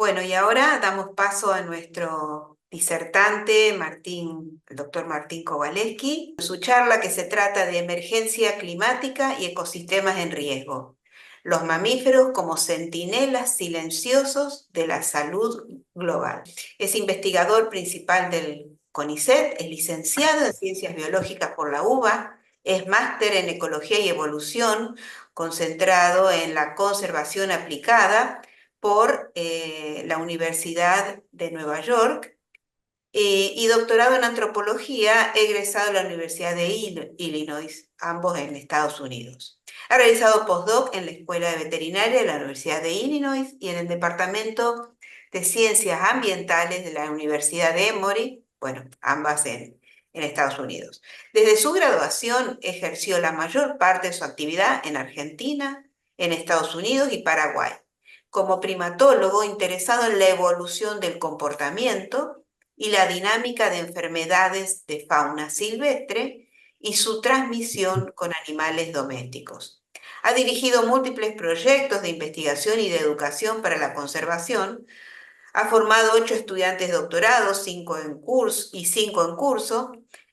Bueno, y ahora damos paso a nuestro disertante, el doctor Martín Kowaleski, su charla que se trata de emergencia climática y ecosistemas en riesgo. Los mamíferos como centinelas silenciosos de la salud global. Es investigador principal del CONICET, es licenciado en Ciencias Biológicas por la UBA, es máster en Ecología y Evolución, concentrado en la conservación aplicada por la Universidad de Nueva York y doctorado en antropología egresado de la Universidad de Illinois, ambos en Estados Unidos. Ha realizado postdoc en la Escuela de Veterinaria de la Universidad de Illinois y en el Departamento de Ciencias Ambientales de la Universidad de Emory, bueno, ambas en Estados Unidos. Desde su graduación ejerció la mayor parte de su actividad en Argentina, en Estados Unidos y Paraguay, como primatólogo interesado en la evolución del comportamiento y la dinámica de enfermedades de fauna silvestre y su transmisión con animales domésticos. Ha dirigido múltiples proyectos de investigación y de educación para la conservación. Ha formado 8 estudiantes doctorados, 5 en curso y 5 en curso,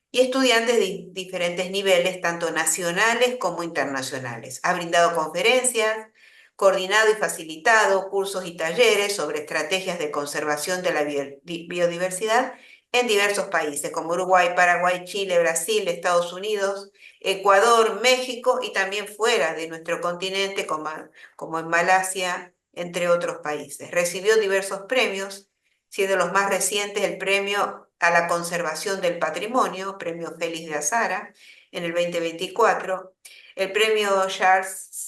y estudiantes de diferentes niveles, tanto nacionales como internacionales. Ha brindado conferencias, coordinado y facilitado cursos y talleres sobre estrategias de conservación de la biodiversidad en diversos países, como Uruguay, Paraguay, Chile, Brasil, Estados Unidos, Ecuador, México y también fuera de nuestro continente, como en Malasia, entre otros países. Recibió diversos premios, siendo los más recientes el Premio a la Conservación del Patrimonio, Premio Félix de Azara, en el 2024, el Premio Charles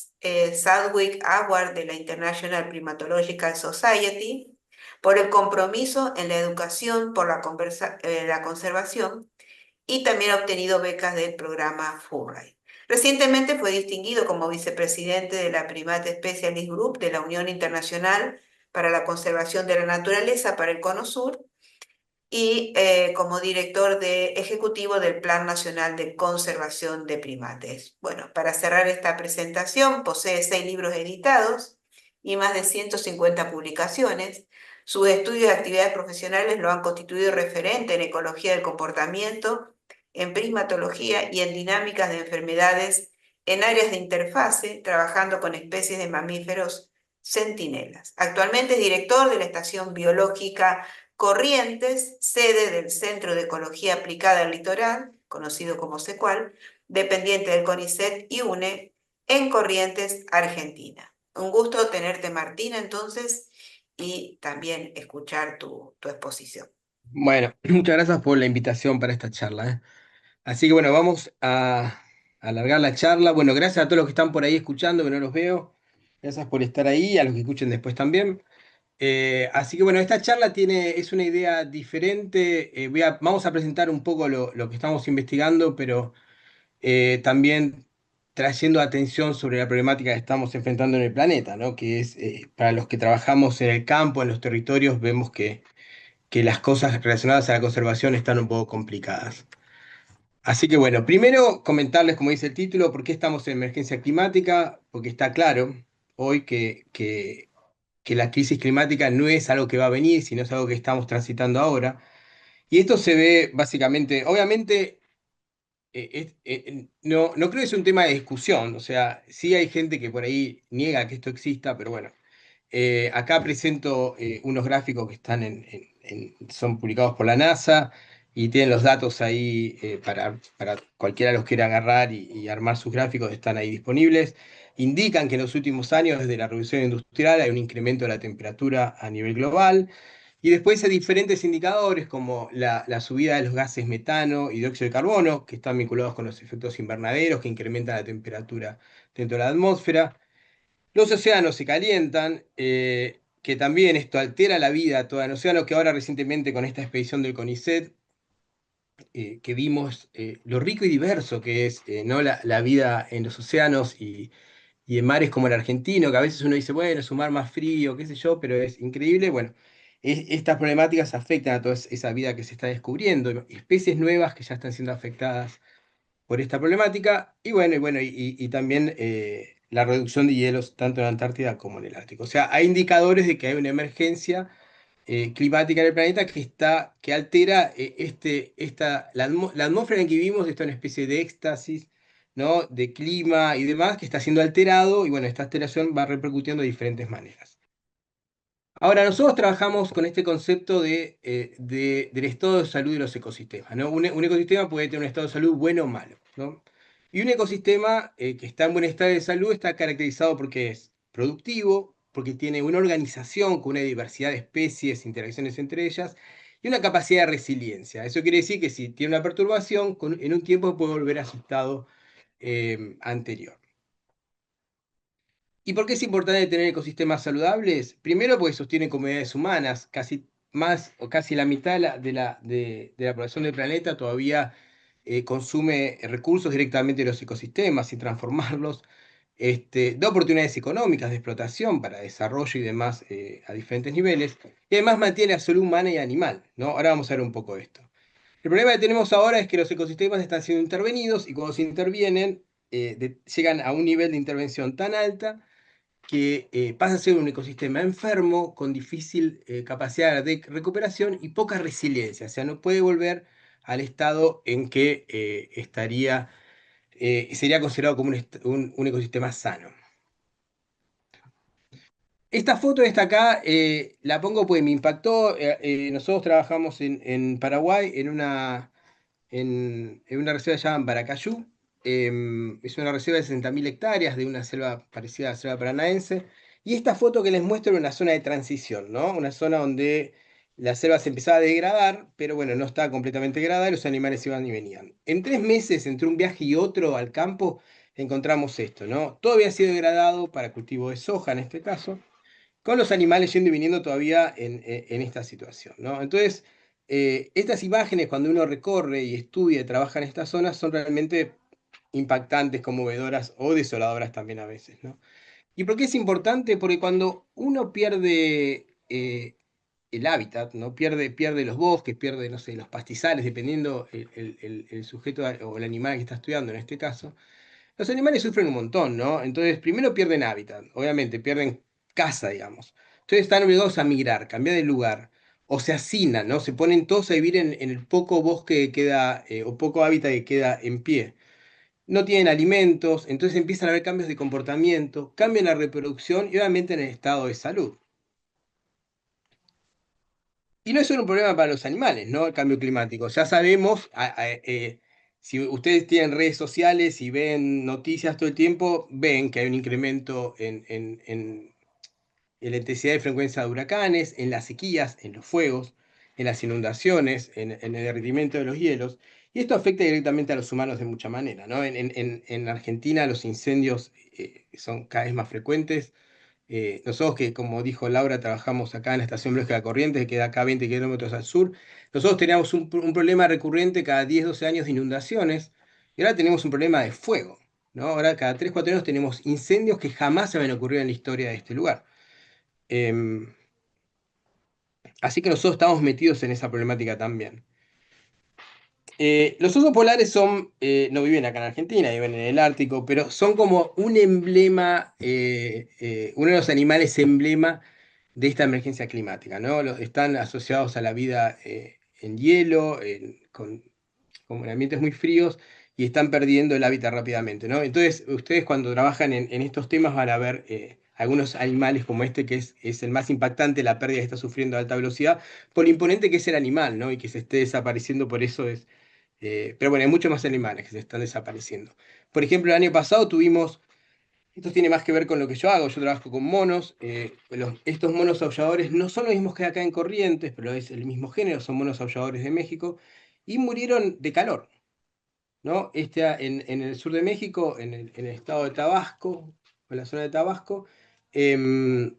Southwick Award de la International Primatological Society, por el compromiso en la educación por la conservación, y también ha obtenido becas del programa Fulbright. Recientemente fue distinguido como vicepresidente de la Primate Specialist Group de la Unión Internacional para la Conservación de la Naturaleza para el Cono Sur y como ejecutivo del Plan Nacional de Conservación de Primates. Bueno, para cerrar esta presentación, posee 6 libros editados y más de 150 publicaciones. Sus estudios y actividades profesionales lo han constituido referente en ecología del comportamiento, en primatología y en dinámicas de enfermedades en áreas de interfase, trabajando con especies de mamíferos centinelas. Actualmente es director de la Estación Biológica Corrientes, sede del Centro de Ecología Aplicada al Litoral, conocido como CECUAL, dependiente del CONICET y UNE, en Corrientes, Argentina. Un gusto tenerte, Martina, entonces, y también escuchar tu exposición. Bueno, muchas gracias por la invitación para esta charla, ¿eh? Así que bueno, vamos a alargar la charla. Bueno, gracias a todos los que están por ahí escuchando, que no los veo. Gracias por estar ahí, a los que escuchen después también. Así que bueno, esta charla es una idea diferente. Vamos a presentar un poco lo que estamos investigando, pero también trayendo atención sobre la problemática que estamos enfrentando en el planeta, ¿no? Que es, para los que trabajamos en el campo, en los territorios, vemos que las cosas relacionadas a la conservación están un poco complicadas. Así que bueno, primero comentarles, como dice el título, por qué estamos en emergencia climática, porque está claro hoy que la crisis climática no es algo que va a venir, sino es algo que estamos transitando ahora. Y esto se ve básicamente, obviamente, no creo que sea un tema de discusión, o sea, sí hay gente que por ahí niega que esto exista, pero bueno, acá presento unos gráficos que están son publicados por la NASA y tienen los datos ahí para cualquiera los quiera agarrar y armar sus gráficos, están ahí disponibles. Indican que en los últimos años, desde la revolución industrial, hay un incremento de la temperatura a nivel global. Y después hay diferentes indicadores como la subida de los gases metano y dióxido de carbono, que están vinculados con los efectos invernaderos que incrementan la temperatura dentro de la atmósfera. Los océanos se calientan, que también esto altera la vida toda en el océano, que ahora recientemente con esta expedición del CONICET, que vimos lo rico y diverso que es, ¿no? La vida en los océanos y en mares como el argentino, que a veces uno dice, bueno, es un mar más frío, qué sé yo, pero es increíble. Bueno, estas problemáticas afectan a toda esa vida que se está descubriendo, especies nuevas que ya están siendo afectadas por esta problemática, y bueno, y también la reducción de hielos tanto en la Antártida como en el Ártico. O sea, hay indicadores de que hay una emergencia climática en el planeta que altera la atmósfera en que vivimos, está una especie de éxtasis, ¿no? De clima y demás, que está siendo alterado, y bueno, esta alteración va repercutiendo de diferentes maneras. Ahora, nosotros trabajamos con este concepto del estado de salud de los ecosistemas, ¿no? Un ecosistema puede tener un estado de salud bueno o malo, ¿no? Y un ecosistema que está en buen estado de salud está caracterizado porque es productivo, porque tiene una organización con una diversidad de especies, interacciones entre ellas, y una capacidad de resiliencia. Eso quiere decir que si tiene una perturbación, en un tiempo puede volver a su estado anterior. ¿Y por qué es importante tener ecosistemas saludables? Primero, porque sostienen comunidades humanas. Casi más o casi la mitad de la población del planeta todavía consume recursos directamente de los ecosistemas y transformarlos. Da oportunidades económicas de explotación para desarrollo y demás a diferentes niveles. Y además mantiene la salud humana y animal, ¿no? Ahora vamos a ver un poco de esto. El problema que tenemos ahora es que los ecosistemas están siendo intervenidos y cuando se intervienen, llegan a un nivel de intervención tan alta que pasa a ser un ecosistema enfermo, con difícil capacidad de recuperación y poca resiliencia. O sea, no puede volver al estado en que sería considerado como un ecosistema sano. Esta foto esta acá la pongo pues me impactó. Nosotros trabajamos en Paraguay en una reserva llamada Paracayú. Es una reserva de 60.000 hectáreas de una selva parecida a la selva paranaense. Y esta foto que les muestro era una zona de transición, ¿no? Una zona donde la selva se empezaba a degradar, pero bueno, no estaba completamente degradada y los animales iban y venían. En 3 meses, entre un viaje y otro al campo, encontramos esto, ¿no? Todo había sido degradado para cultivo de soja en este caso con los animales yendo y viniendo todavía en esta situación, ¿no? Entonces, estas imágenes, cuando uno recorre y estudia y trabaja en estas zonas, son realmente impactantes, conmovedoras o desoladoras también a veces, ¿no? ¿Y por qué es importante? Porque cuando uno pierde el hábitat, ¿no? Pierde los bosques, pierde, no sé, los pastizales, dependiendo el sujeto o el animal que está estudiando en este caso, los animales sufren un montón, ¿no? Entonces, primero pierden hábitat, obviamente, pierden casa, digamos. Entonces están obligados a migrar, cambiar de lugar, o se hacinan, ¿no? Se ponen todos a vivir en el poco bosque que queda, o poco hábitat que queda en pie. No tienen alimentos, entonces empiezan a haber cambios de comportamiento, cambian la reproducción y obviamente en el estado de salud. Y no es solo un problema para los animales, ¿no? El cambio climático. Ya sabemos, si ustedes tienen redes sociales y ven noticias todo el tiempo, ven que hay un incremento en la intensidad y frecuencia de huracanes, en las sequías, en los fuegos, en las inundaciones, en el derretimiento de los hielos. Y esto afecta directamente a los humanos de mucha manera, ¿no? En Argentina los incendios son cada vez más frecuentes. Nosotros que, como dijo Laura, trabajamos acá en la estación Biológica de Corrientes, que queda acá a 20 kilómetros al sur. Nosotros teníamos un problema recurrente cada 10, 12 años de inundaciones, y ahora tenemos un problema de fuego, ¿no? Ahora cada 3, 4 años tenemos incendios que jamás se habían ocurrido en la historia de este lugar. Em, Así que nosotros estamos metidos en esa problemática también. Los osos polares no viven acá en Argentina, viven en el Ártico, pero son como un emblema, uno de los animales emblema de esta emergencia climática, ¿no? Están asociados a la vida en hielo, con ambientes muy fríos, y están perdiendo el hábitat rápidamente, ¿no? Entonces, ustedes cuando trabajan en estos temas van a ver algunos animales como este, que es el más impactante, la pérdida que está sufriendo a alta velocidad, por lo imponente que es el animal, ¿no? Y que se esté desapareciendo por eso pero bueno, hay muchos más animales que se están desapareciendo. Por ejemplo, el año pasado tuvimos, esto tiene más que ver con lo que yo hago, yo trabajo con monos, estos monos aulladores no son los mismos que acá en Corrientes, pero es el mismo género, son monos aulladores de México, y murieron de calor, ¿no? En el sur de México, en el estado de Tabasco, en la zona de Tabasco, em,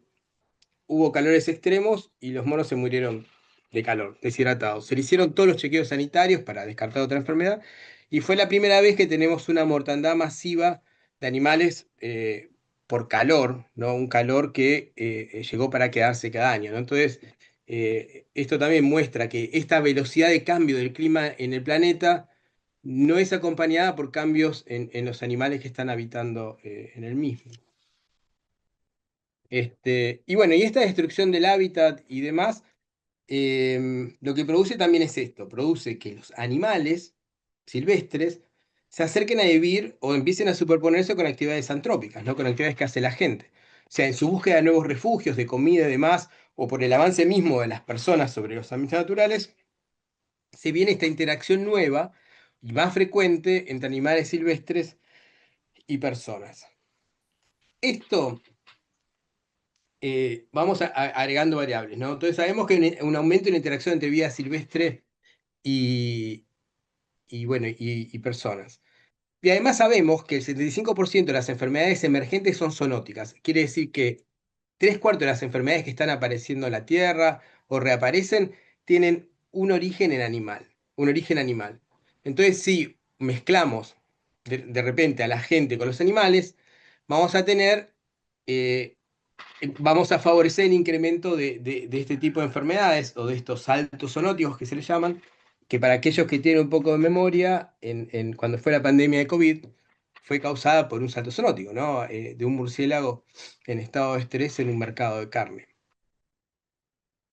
hubo calores extremos y los monos se murieron de calor, deshidratados. Se le hicieron todos los chequeos sanitarios para descartar otra enfermedad y fue la primera vez que tenemos una mortandad masiva de animales por calor, ¿no? Un calor que llegó para quedarse cada año, ¿no? Entonces, esto también muestra que esta velocidad de cambio del clima en el planeta no es acompañada por cambios en los animales que están habitando en el mismo. Y bueno, y esta destrucción del hábitat y demás, lo que produce también es esto, produce que los animales silvestres se acerquen a vivir o empiecen a superponerse con actividades antrópicas, ¿no? Con actividades que hace la gente. O sea, en su búsqueda de nuevos refugios, de comida y demás, o por el avance mismo de las personas sobre los ambientes naturales, se viene esta interacción nueva y más frecuente entre animales silvestres y personas. Esto vamos agregando variables, ¿no? Entonces sabemos que hay un aumento en la interacción entre vida silvestre y, bueno, y personas. Y además sabemos que el 75% de las enfermedades emergentes son zoonóticas. Quiere decir que tres cuartos de las enfermedades que están apareciendo en la Tierra o reaparecen tienen un origen en animal, un origen animal. Entonces, si mezclamos repente a la gente con los animales, vamos a tener eh, vamos a favorecer el incremento de este tipo de enfermedades o de estos saltos zoonóticos que se les llaman, que para aquellos que tienen un poco de memoria, cuando fue la pandemia de COVID, fue causada por un salto zoonótico, ¿no? De un murciélago en estado de estrés en un mercado de carne.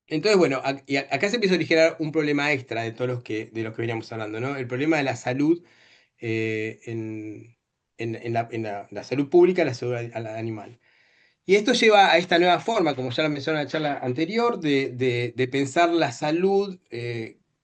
Entonces, bueno, y acá se empieza a originar un problema extra de todos de los que veníamos hablando, ¿no? El problema de la salud la salud pública, la salud animal. Y esto lleva a esta nueva forma, como ya lo mencioné en la charla anterior, de pensar la salud,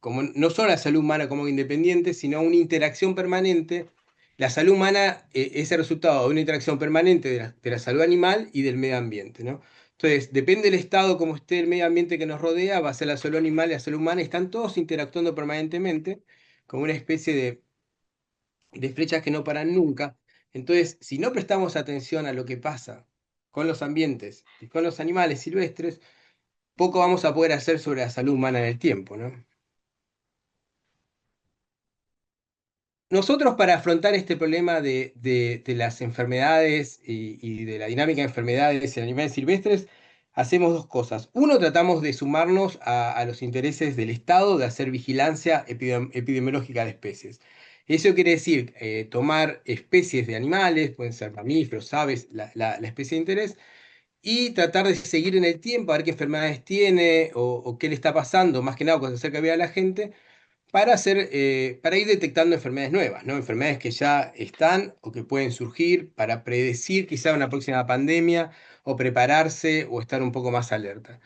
como no solo la salud humana como independiente, sino una interacción permanente. La salud humana es el resultado de una interacción permanente de la salud animal y del medio ambiente, ¿no? Entonces, depende del estado como esté el medio ambiente que nos rodea, va a ser la salud animal y la salud humana, y están todos interactuando permanentemente como una especie de flechas que no paran nunca. Entonces, si no prestamos atención a lo que pasa con los ambientes y con los animales silvestres, poco vamos a poder hacer sobre la salud humana en el tiempo, ¿no? Nosotros para afrontar este problema de las enfermedades y de la dinámica de enfermedades en animales silvestres, hacemos dos cosas. Uno, tratamos de sumarnos a los intereses del Estado de hacer vigilancia epidemiológica de especies. Eso quiere decir tomar especies de animales, pueden ser mamíferos, aves, la especie de interés, y tratar de seguir en el tiempo, a ver qué enfermedades tiene o qué le está pasando, más que nada cuando se acerca a ver a la gente para ir detectando enfermedades nuevas, ¿no? Enfermedades que ya están o que pueden surgir para predecir quizá una próxima pandemia o prepararse o estar un poco más alerta.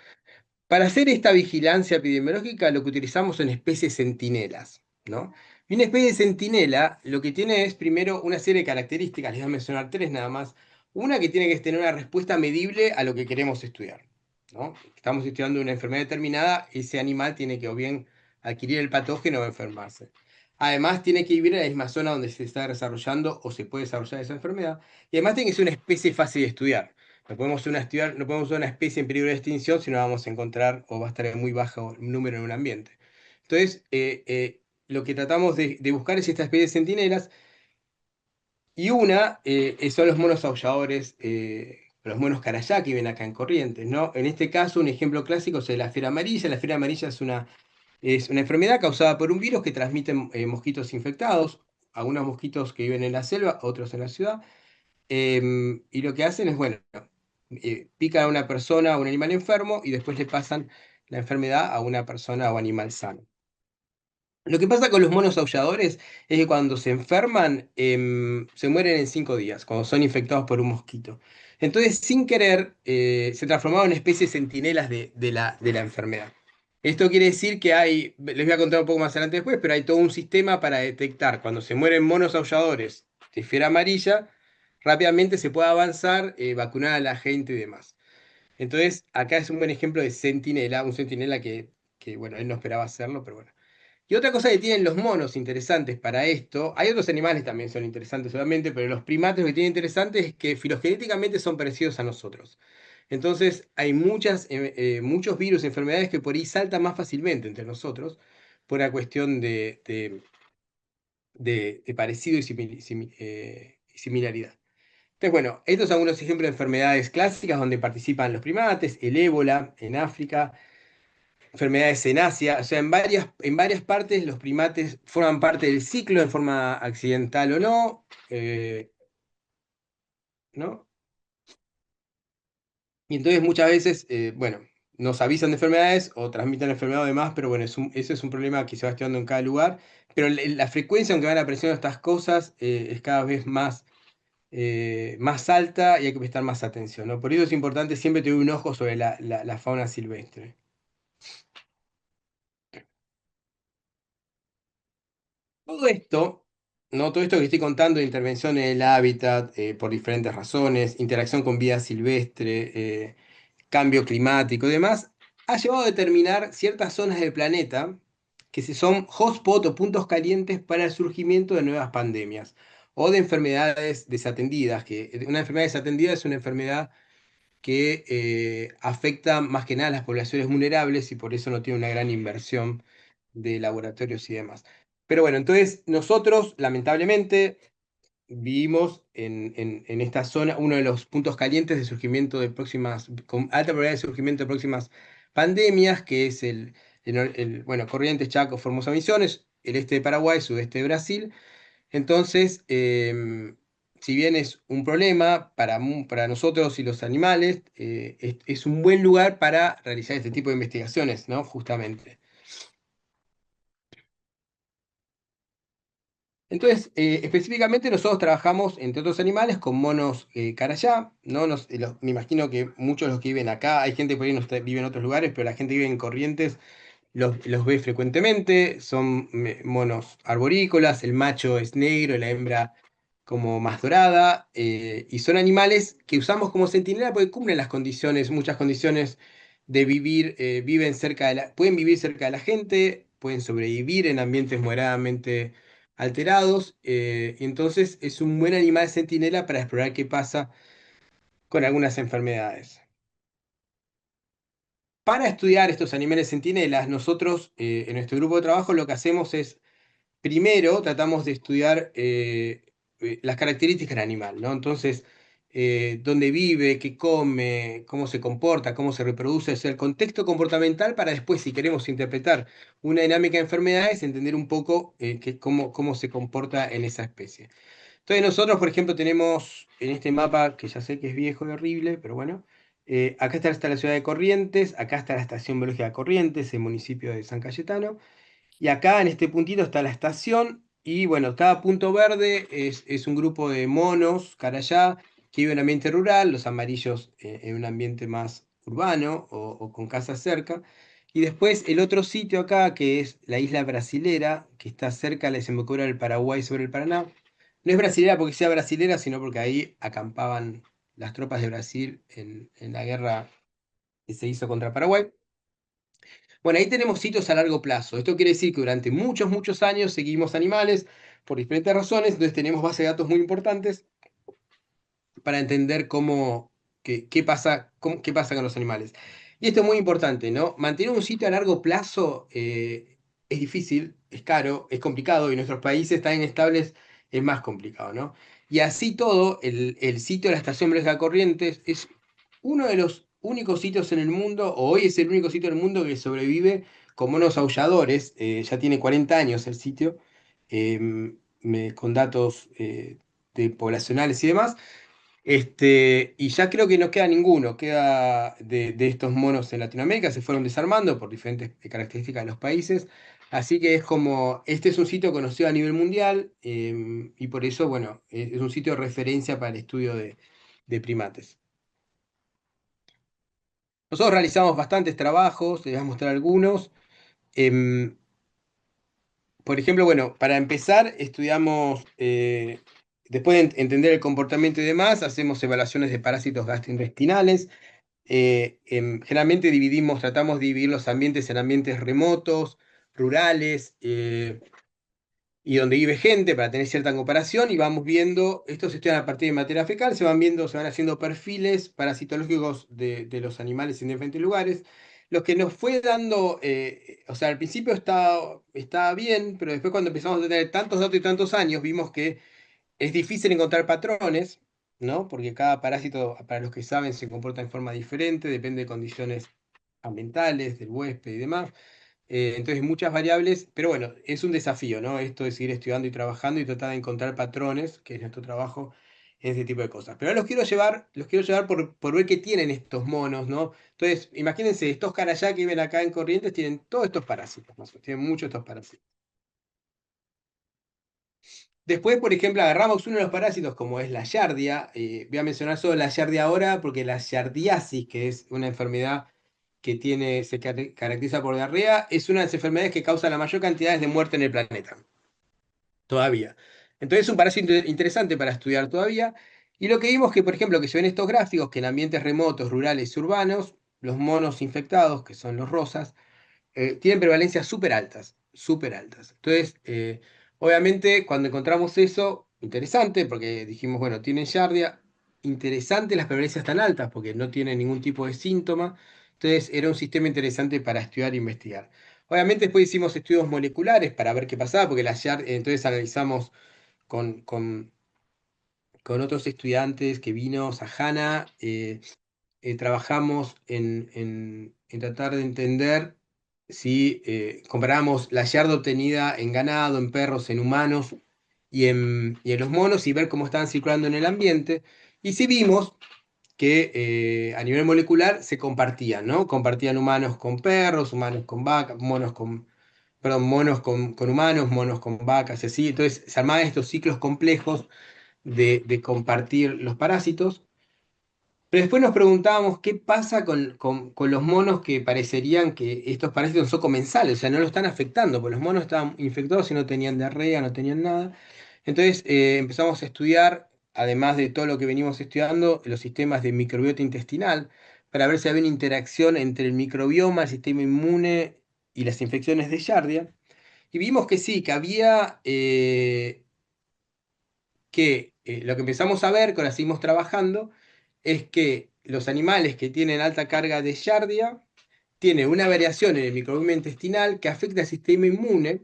Para hacer esta vigilancia epidemiológica lo que utilizamos son especies centinelas, ¿no? Y una especie de centinela lo que tiene es primero una serie de características, les voy a mencionar tres nada más. Una que tiene que tener una respuesta medible a lo que queremos estudiar, ¿no? Estamos estudiando una enfermedad determinada, ese animal tiene que o bien adquirir el patógeno o enfermarse. Además tiene que vivir en la misma zona donde se está desarrollando o se puede desarrollar esa enfermedad. Y además tiene que ser una especie fácil de estudiar. No podemos ser una especie en peligro de extinción si no vamos a encontrar o va a estar en muy bajo número en un ambiente. Entonces, lo que tratamos de buscar es estas especies centinelas y una son los monos aulladores, los monos carayá que ven acá en Corrientes, ¿no? En este caso, un ejemplo clásico es la fiebre amarilla. La fiebre amarilla es una enfermedad causada por un virus que transmiten mosquitos infectados, algunos mosquitos que viven en la selva, otros en la ciudad. Y lo que hacen es, bueno, pican a una persona o un animal enfermo y después le pasan la enfermedad a una persona o animal sano. Lo que pasa con los monos aulladores es que cuando se enferman, se mueren en 5 días, cuando son infectados por un mosquito. Entonces, sin querer, se transformaron en especies centinelas de la enfermedad. Esto quiere decir que les voy a contar un poco más adelante después, pero hay todo un sistema para detectar cuando se mueren monos aulladores de fiebre amarilla, rápidamente se puede avanzar, vacunar a la gente y demás. Entonces, acá es un buen ejemplo de centinela, un centinela que, bueno, él no esperaba hacerlo, pero bueno. Y otra cosa que tienen los monos interesantes para esto, hay otros animales también son interesantes obviamente, pero los primates lo que tienen interesantes es que filogenéticamente son parecidos a nosotros. Entonces hay muchos virus y enfermedades que por ahí saltan más fácilmente entre nosotros por la cuestión de parecido y similaridad. Entonces, bueno, estos son algunos ejemplos de enfermedades clásicas donde participan los primates, el ébola en África, enfermedades en Asia, o sea, en varias partes los primates forman parte del ciclo en forma accidental o no, ¿no? Y entonces muchas veces, bueno, nos avisan de enfermedades o transmiten la enfermedad además, pero bueno, ese es un problema que se va estudiando en cada lugar. Pero la frecuencia en que van apareciendo estas cosas es cada vez más alta y hay que prestar más atención, ¿no? Por eso es importante siempre tener un ojo sobre la fauna silvestre. Todo esto, ¿no? Todo esto que estoy contando de intervención en el hábitat por diferentes razones, interacción con vida silvestre, cambio climático y demás, ha llevado a determinar ciertas zonas del planeta que se son hotspot o puntos calientes para el surgimiento de nuevas pandemias o de enfermedades desatendidas, que una enfermedad desatendida es una enfermedad que afecta más que nada a las poblaciones vulnerables y por eso no tiene una gran inversión de laboratorios y demás. Pero bueno, entonces nosotros, lamentablemente, vivimos en esta zona, uno de los puntos calientes de surgimiento de próximas, con alta probabilidad de surgimiento de próximas pandemias, que es bueno, Corrientes, Chaco, Formosa, Misiones, el este de Paraguay, sudeste de Brasil. Entonces, si bien es un problema para nosotros y los animales, es un buen lugar para realizar este tipo de investigaciones, ¿no? Justamente. Entonces, específicamente nosotros trabajamos, entre otros animales, con monos carayá, ¿no? Me imagino que muchos de los que viven acá, hay gente que por ahí no vive en otros lugares, pero la gente que vive en Corrientes los ve frecuentemente, son monos arborícolas, el macho es negro, la hembra como más dorada, y son animales que usamos como centinela porque cumplen las condiciones, muchas condiciones de vivir, pueden vivir cerca de la gente, pueden sobrevivir en ambientes moderadamente alterados, y entonces es un buen animal centinela para explorar qué pasa con algunas enfermedades. Para estudiar estos animales centinelas, nosotros en nuestro grupo de trabajo lo que hacemos es, primero, tratamos de estudiar las características del animal, ¿no? Entonces, dónde vive, qué come, cómo se comporta, cómo se reproduce, o sea, el contexto comportamental para después, si queremos interpretar una dinámica de enfermedades, entender un poco cómo se comporta en esa especie. Entonces nosotros, por ejemplo, tenemos en este mapa, que ya sé que es viejo y horrible, pero bueno, acá está la ciudad de Corrientes, acá está la estación biológica de Corrientes, el municipio de San Cayetano, y acá en este puntito está la estación, y bueno, cada punto verde es un grupo de monos, carayá, que vive en un ambiente rural, los amarillos en un ambiente más urbano o con casas cerca. Y después el otro sitio acá, que es la isla Brasilera, que está cerca de la desembocadura del Paraguay sobre el Paraná. No es brasilera porque sea brasilera, sino porque ahí acampaban las tropas de Brasil en la guerra que se hizo contra Paraguay. Bueno, ahí tenemos sitios a largo plazo. Esto quiere decir que durante muchos, muchos años seguimos animales por diferentes razones, entonces tenemos bases de datos muy importantes para entender qué pasa con los animales. Y esto es muy importante, ¿no? Mantener un sitio a largo plazo es difícil, es caro, es complicado, y en nuestros países tan inestables es más complicado, ¿no? Y así todo, el sitio de la Estación Bresca Corrientes es uno de los únicos sitios en el mundo, o hoy es el único sitio en el mundo que sobrevive con monos aulladores, ya tiene 40 años el sitio, con datos poblacionales y demás. Y ya creo que no queda ninguno, queda de estos monos en Latinoamérica, se fueron desarmando por diferentes características de los países, así que es como, este es un sitio conocido a nivel mundial y por eso, bueno, es un sitio de referencia para el estudio de primates. Nosotros realizamos bastantes trabajos, les voy a mostrar algunos. Em, por ejemplo, bueno, para empezar, estudiamos, después de entender el comportamiento y demás, hacemos evaluaciones de parásitos gastrointestinales. Generalmente tratamos de dividir los ambientes en ambientes remotos, rurales y donde vive gente para tener cierta comparación y vamos viendo, estos se estudian a partir de materia fecal, se van haciendo perfiles parasitológicos de los animales en diferentes lugares. Lo que nos fue dando, o sea, al principio estaba bien, pero después cuando empezamos a tener tantos datos y tantos años, vimos que es difícil encontrar patrones, ¿no? Porque cada parásito, para los que saben, se comporta en forma diferente, depende de condiciones ambientales, del huésped y demás. Entonces, muchas variables, pero bueno, es un desafío, ¿no? Esto de seguir estudiando y trabajando y tratar de encontrar patrones, que es nuestro trabajo, en ese tipo de cosas. Pero ahora los quiero llevar por ver qué tienen estos monos, ¿no? Entonces, imagínense, estos carayá que viven acá en Corrientes tienen todos estos parásitos, más o menos, tienen muchos de estos parásitos. Después, por ejemplo, agarramos uno de los parásitos, como es la Yardia. Voy a mencionar solo la Yardia ahora, porque la yardiasis, que es una enfermedad que caracteriza por diarrea, es una de las enfermedades que causa la mayor cantidad de muerte en el planeta, todavía. Entonces es un parásito interesante para estudiar todavía. Y lo que vimos que, por ejemplo, que se ven estos gráficos, que en ambientes remotos, rurales y urbanos, los monos infectados, que son los rosas, tienen prevalencias súper altas, súper altas. Entonces, obviamente, cuando encontramos eso, interesante, porque dijimos, bueno, tienen Giardia, interesante las prevalencias tan altas, porque no tienen ningún tipo de síntoma. Entonces, era un sistema interesante para estudiar e investigar. Obviamente, después hicimos estudios moleculares para ver qué pasaba, porque entonces analizamos con, con, con otros estudiantes que vino, Sajana, trabajamos en tratar de entender si comparamos la yarda obtenida en ganado, en perros, en humanos y en los monos y ver cómo estaban circulando en el ambiente. Y si vimos que a nivel molecular se compartían, ¿no? Compartían humanos con perros, humanos con vacas, perdón, monos con humanos, monos con vacas, y así. Entonces se armaban estos ciclos complejos de compartir los parásitos. Pero después nos preguntábamos qué pasa con los monos que parecerían que estos parásitos son comensales, o sea, no lo están afectando, porque los monos estaban infectados y no tenían diarrea, no tenían nada. Entonces empezamos a estudiar, además de todo lo que venimos estudiando, los sistemas de microbiota intestinal, para ver si había una interacción entre el microbioma, el sistema inmune y las infecciones de Giardia. Y vimos que sí, que había lo que empezamos a ver, que ahora seguimos trabajando, es que los animales que tienen alta carga de Giardia tienen una variación en el microbioma intestinal que afecta al sistema inmune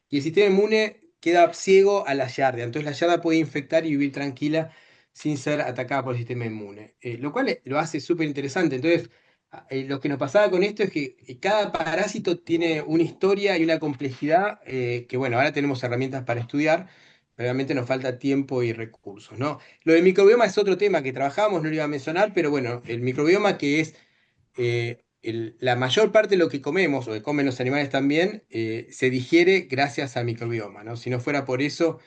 y el sistema inmune queda ciego a la yardia. Entonces la yardia puede infectar y vivir tranquila sin ser atacada por el sistema inmune. Lo cual lo hace súper interesante. Entonces, lo que nos pasaba con esto es que cada parásito tiene una historia y una complejidad que, bueno, ahora tenemos herramientas para estudiar, pero obviamente nos falta tiempo y recursos, ¿no? Lo del microbioma es otro tema que trabajamos, no lo iba a mencionar, pero bueno, el microbioma que es la mayor parte de lo que comemos, o que comen los animales también, se digiere gracias al microbioma, ¿no? Si no fuera por eso,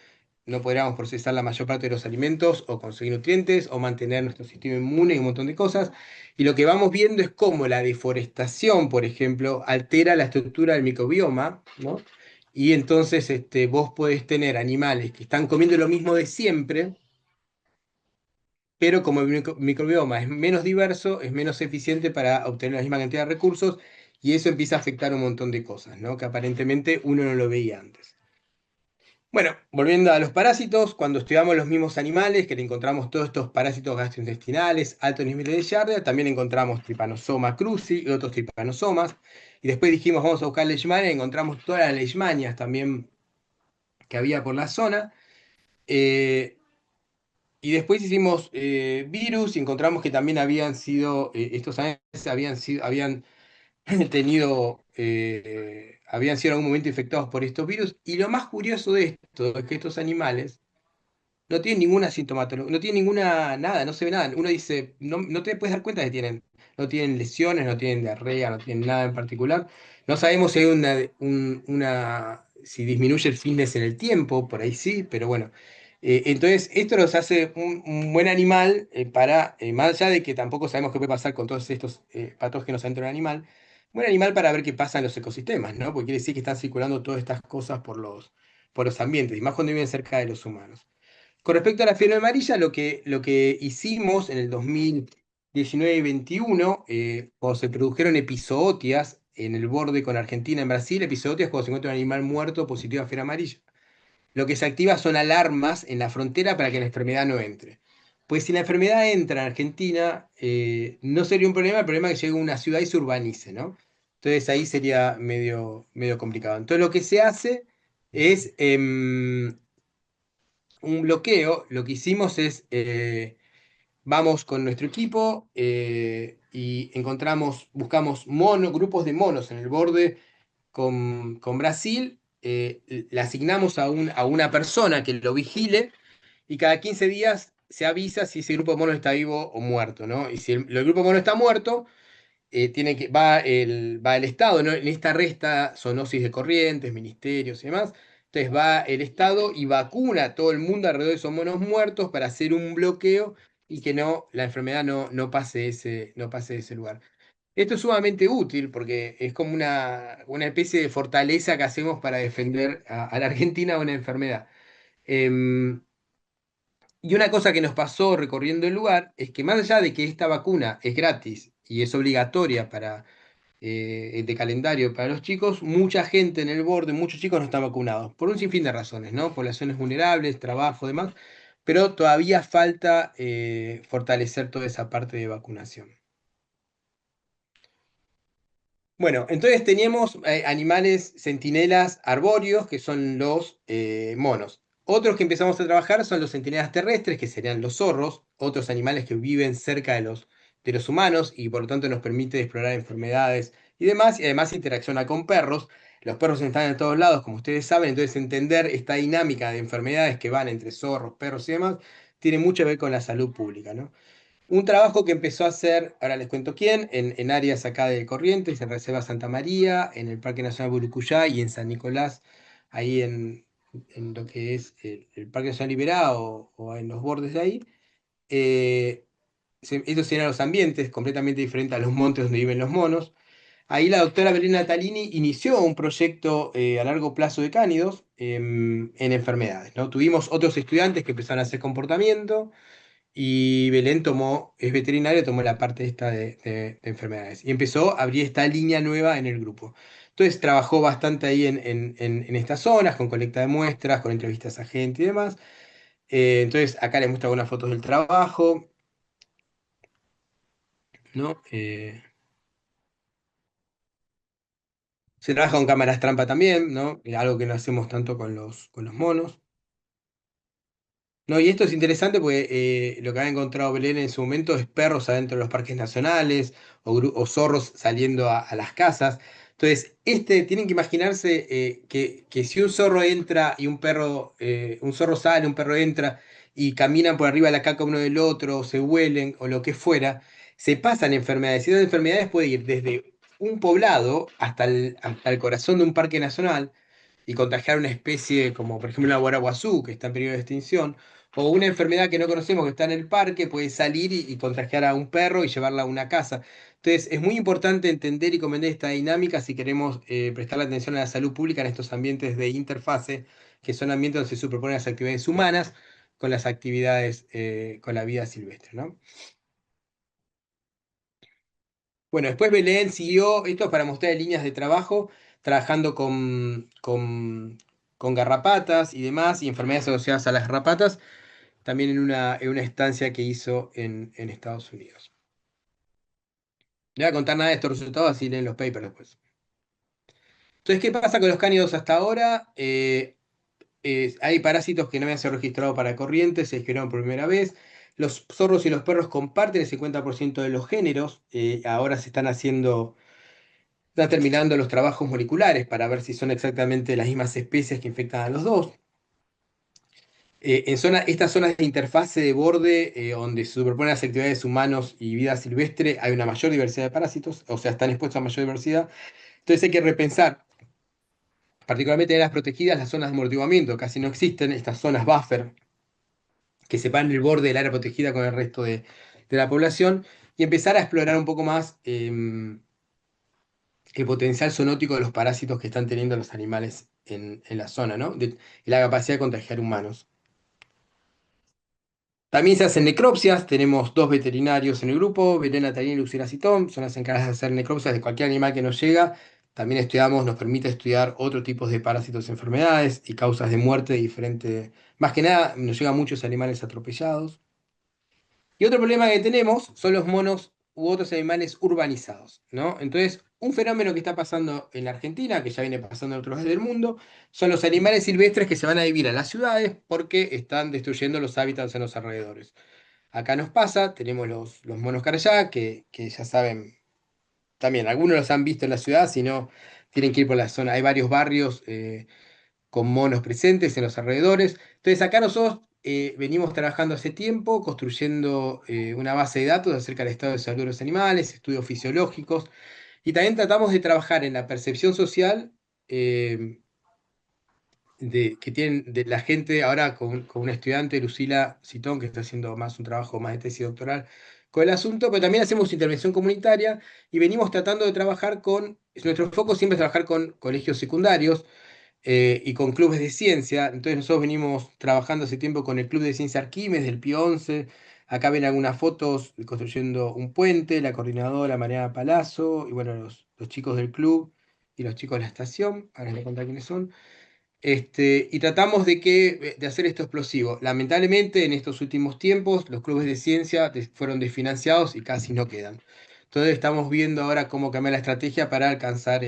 no podríamos procesar la mayor parte de los alimentos, o conseguir nutrientes, o mantener nuestro sistema inmune y un montón de cosas. Y lo que vamos viendo es cómo la deforestación, por ejemplo, altera la estructura del microbioma, ¿no? Y entonces vos podés tener animales que están comiendo lo mismo de siempre, pero como el microbioma es menos diverso, es menos eficiente para obtener la misma cantidad de recursos y eso empieza a afectar un montón de cosas, ¿no? Que aparentemente uno no lo veía antes. Bueno, volviendo a los parásitos, cuando estudiamos los mismos animales, que le encontramos todos estos parásitos gastrointestinales, altos niveles de Giardia, también encontramos Trypanosoma cruzi y otros tripanosomas. Y después dijimos, vamos a buscar leishmania, y encontramos todas las leishmanias también que había por la zona. Eh, Y después hicimos virus y encontramos que también habían sido, estos años habían tenido, habían sido en algún momento infectados por estos virus. Y lo más curioso de esto es que estos animales no tienen ninguna sintomatología, no tienen ninguna, nada, no se ve nada. Uno dice, no, no te puedes dar cuenta que no tienen lesiones, no tienen diarrea, no tienen nada en particular. No sabemos si hay si disminuye el fitness en el tiempo, por ahí sí, pero bueno. Entonces, esto nos hace un buen animal más allá de que tampoco sabemos qué puede pasar con todos estos patógenos dentro del animal, buen animal para ver qué pasa en los ecosistemas, ¿no? Porque quiere decir que están circulando todas estas cosas por los ambientes, y más cuando viven cerca de los humanos. Con respecto a la fiebre amarilla, lo que hicimos en el 2019 y 21, cuando se produjeron epizootias en el borde con Argentina en Brasil, epizootias cuando se encuentra un animal muerto positivo a fiebre amarilla. Lo que se activa son alarmas en la frontera para que la enfermedad no entre. Pues si la enfermedad entra en Argentina, no sería un problema, el problema es que llegue a una ciudad y se urbanice, ¿no? Entonces ahí sería medio complicado. Entonces lo que se hace es un bloqueo. Lo que hicimos es vamos con nuestro equipo y buscamos grupos de monos en el borde con Brasil, le asignamos a una persona que lo vigile y cada 15 días se avisa si ese grupo de monos está vivo o muerto, ¿no? Y si el grupo de monos está muerto, va el Estado, ¿no? En esta resta zoonosis de corrientes, ministerios y demás. Entonces va el Estado y vacuna a todo el mundo alrededor de esos monos muertos para hacer un bloqueo y que la enfermedad no pase no pase ese lugar. Esto es sumamente útil porque es como una especie de fortaleza que hacemos para defender a la Argentina de una enfermedad. Em, y una cosa que nos pasó recorriendo el lugar es que más allá de que esta vacuna es gratis y es obligatoria de calendario para los chicos, mucha gente en el borde, muchos chicos no están vacunados, por un sinfín de razones, ¿no? Poblaciones vulnerables, trabajo, demás, pero todavía falta fortalecer toda esa parte de vacunación. Bueno, entonces teníamos animales centinelas arbóreos, que son los monos. Otros que empezamos a trabajar son los centinelas terrestres, que serían los zorros, otros animales que viven cerca de los humanos y por lo tanto nos permite explorar enfermedades y demás, y además interacciona con perros. Los perros están en todos lados, como ustedes saben, entonces entender esta dinámica de enfermedades que van entre zorros, perros y demás, tiene mucho que ver con la salud pública, ¿no? Un trabajo que empezó a hacer, ahora les cuento quién, en áreas acá de Corrientes, en Reserva Santa María, en el Parque Nacional Burucuyá y en San Nicolás, ahí en lo que es el Parque Nacional Liberado o en los bordes de ahí. Eh, Estos eran los ambientes completamente diferentes a los montes donde viven los monos. Ahí la doctora Belén Natalini inició un proyecto a largo plazo de cánidos en enfermedades, ¿no? Tuvimos otros estudiantes que empezaron a hacer comportamiento y Belén es veterinaria, tomó la parte esta de enfermedades. Y empezó a abrir esta línea nueva en el grupo. Entonces trabajó bastante ahí en estas zonas, con colecta de muestras, con entrevistas a gente y demás. Entonces acá les muestro algunas fotos del trabajo, ¿no? Se trabaja con cámaras trampa también, ¿no? Algo que no hacemos tanto con los monos. No, y esto es interesante porque lo que ha encontrado Belén en su momento es perros adentro de los parques nacionales o zorros saliendo a las casas. Entonces, tienen que imaginarse que si un zorro entra y un zorro sale, un perro entra y caminan por arriba de la caca uno del otro, o se huelen o lo que fuera, se pasan enfermedades. Y esas enfermedades pueden ir desde un poblado hasta el corazón de un parque nacional y contagiar una especie como por ejemplo la guaraguazú, que está en periodo de extinción, o una enfermedad que no conocemos que está en el parque, puede salir y contagiar a un perro y llevarla a una casa. Entonces, es muy importante entender y comprender esta dinámica si queremos prestar atención a la salud pública en estos ambientes de interfase, que son ambientes donde se superponen las actividades humanas con las actividades, con la vida silvestre, ¿no? Bueno, después Belén siguió, esto es para mostrar líneas de trabajo, trabajando con garrapatas y demás, y enfermedades asociadas a las garrapatas, también en una estancia que hizo en Estados Unidos. No voy a contar nada de estos resultados, así leen los papers después. Entonces, ¿qué pasa con los cánidos hasta ahora? Hay parásitos que no habían sido registrados para corrientes, se descubrieron por primera vez. Los zorros y los perros comparten el 50% de los géneros. Ahora están terminando los trabajos moleculares para ver si son exactamente las mismas especies que infectan a los dos. Estas zonas de interfase de borde, donde se superponen las actividades humanos y vida silvestre, hay una mayor diversidad de parásitos, o sea, están expuestos a mayor diversidad. Entonces hay que repensar, particularmente en las protegidas, las zonas de amortiguamiento, casi no existen, estas zonas buffer que separan el borde del área protegida con el resto de la población, y empezar a explorar un poco más el potencial zoonótico de los parásitos que están teniendo los animales en la zona, ¿no? Y la capacidad de contagiar humanos. También se hacen necropsias, tenemos dos veterinarios en el grupo, Belén Natalín y Lucila Citón, son las encargadas de hacer necropsias de cualquier animal que nos llega. También nos permite estudiar otros tipos de parásitos, enfermedades y causas de muerte diferentes. Más que nada, nos llegan muchos animales atropellados. Y otro problema que tenemos son los monos u otros animales urbanizados, ¿no? Entonces, un fenómeno que está pasando en la Argentina, que ya viene pasando en otros lugares del mundo, son los animales silvestres que se van a vivir a las ciudades porque están destruyendo los hábitats en los alrededores. acá nos pasa, tenemos los monos carayá, que ya saben, también algunos los han visto en la ciudad, si no, tienen que ir por la zona. Hay varios barrios con monos presentes en los alrededores. Entonces acá nosotros venimos trabajando hace tiempo, construyendo una base de datos acerca del estado de salud de los animales, estudios fisiológicos, y también tratamos de trabajar en la percepción social eh, que tienen de la gente ahora con una estudiante, Lucila Citón, que está haciendo más un trabajo más de tesis doctoral con el asunto, pero también hacemos intervención comunitaria y venimos tratando de trabajar nuestro foco siempre es trabajar con colegios secundarios y con clubes de ciencia. Entonces nosotros venimos trabajando hace tiempo con el Club de Ciencia Arquímedes del Pío 11. Acá ven algunas fotos construyendo un puente, la coordinadora Mariana Palazzo, y bueno, los chicos del club y los chicos de la estación, ahora les voy a contar quiénes son. Y tratamos de hacer esto explosivo. Lamentablemente, en estos últimos tiempos, los clubes de ciencia fueron desfinanciados y casi no quedan. Entonces, estamos viendo ahora cómo cambiar la estrategia para alcanzar,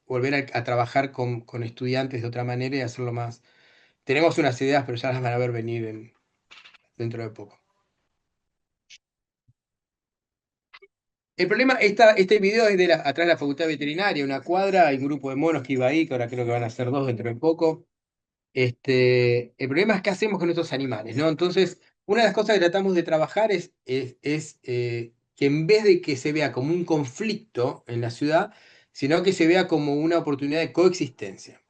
volver a trabajar con estudiantes de otra manera y hacerlo más. Tenemos unas ideas, pero ya las van a ver venir dentro de poco. El problema, este video es atrás de la Facultad Veterinaria, una cuadra, hay un grupo de monos que iba ahí, que ahora creo que van a ser dos dentro de poco. El problema es qué hacemos con estos animales, ¿no? Entonces, una de las cosas que tratamos de trabajar es que en vez de que se vea como un conflicto en la ciudad, sino que se vea como una oportunidad de coexistencia.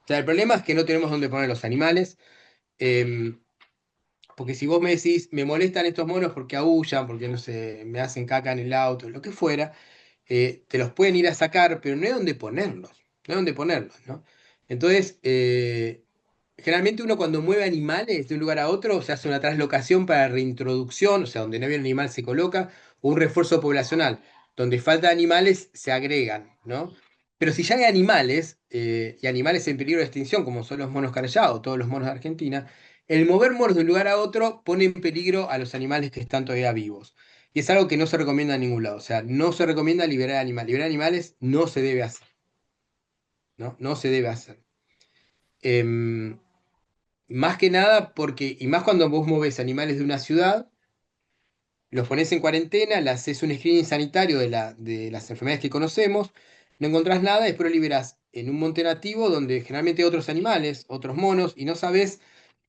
O sea, el problema es que no tenemos dónde poner los animales, eh, porque si vos me decís, me molestan estos monos porque aullan, porque no sé, me hacen caca en el auto, lo que fuera, te los pueden ir a sacar, pero no hay dónde ponerlos, no hay dónde ponerlos, ¿no? Entonces, generalmente uno cuando mueve animales de un lugar a otro se hace una traslocación para reintroducción, o sea, donde no había un animal se coloca, o un refuerzo poblacional. Donde falta animales se agregan, ¿no? Pero si ya hay animales, y animales en peligro de extinción, como son los monos carayá o todos los monos de Argentina, el mover monos de un lugar a otro pone en peligro a los animales que están todavía vivos. Y es algo que no se recomienda en ningún lado. O sea, no se recomienda liberar animales. Liberar animales no se debe hacer, ¿no? No se debe hacer. Em, Más que nada porque, y más cuando vos movés animales de una ciudad, los pones en cuarentena, le haces un screening sanitario de las enfermedades que conocemos, no encontrás nada, después lo liberás en un monte nativo donde generalmente hay otros animales, otros monos, y no sabés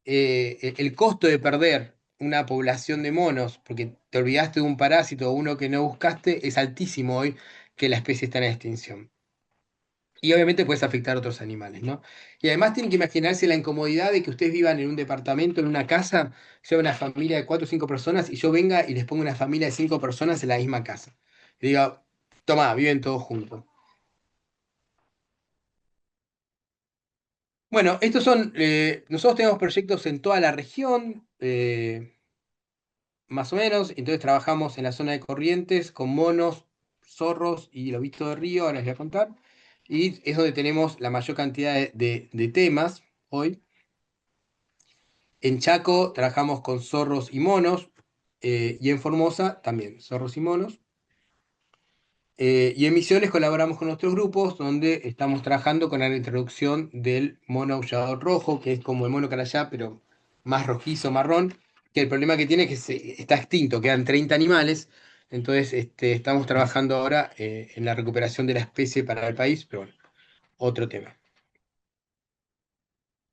el costo de perder una población de monos, porque te olvidaste de un parásito o uno que no buscaste, es altísimo hoy que la especie está en extinción. Y obviamente puedes afectar a otros animales, ¿no? Y además tienen que imaginarse la incomodidad de que ustedes vivan en un departamento, en una casa, sea una familia de 4 o 5 personas, y yo venga y les ponga una familia de 5 personas en la misma casa. Y diga, toma, viven todos juntos. Bueno, nosotros tenemos proyectos en toda la región, más o menos, entonces trabajamos en la zona de Corrientes con monos, zorros y lobitos de río, ahora les voy a contar, y es donde tenemos la mayor cantidad de temas hoy. En Chaco trabajamos con zorros y monos, y en Formosa también, zorros y monos. Y en Misiones colaboramos con nuestros grupos, donde estamos trabajando con la introducción del mono aullador rojo, que es como el mono carayá, pero más rojizo, marrón, que el problema que tiene es que está extinto, quedan 30 animales, entonces estamos trabajando ahora en la recuperación de la especie para el país, pero bueno, otro tema.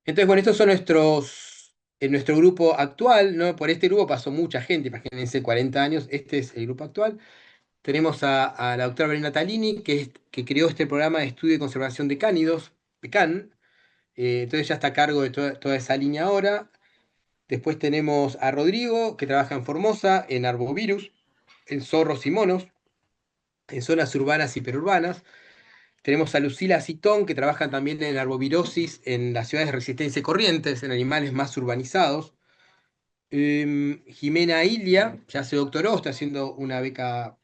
Entonces, bueno, estos son nuestro grupo actual, ¿no? Por este grupo pasó mucha gente, imagínense, 40 años, este es el grupo actual. Tenemos a la doctora Verena Talini, que creó este programa de estudio y conservación de cánidos, PECAN, entonces ya está a cargo de toda esa línea ahora. Después tenemos a Rodrigo, que trabaja en Formosa, en Arbovirus, en zorros y monos, en zonas urbanas y perurbanas. Tenemos a Lucila Citón, que trabaja también en arbovirosis en las ciudades de Resistencia y Corrientes, en animales más urbanizados. Jimena Ilia ya se doctoró, está haciendo una beca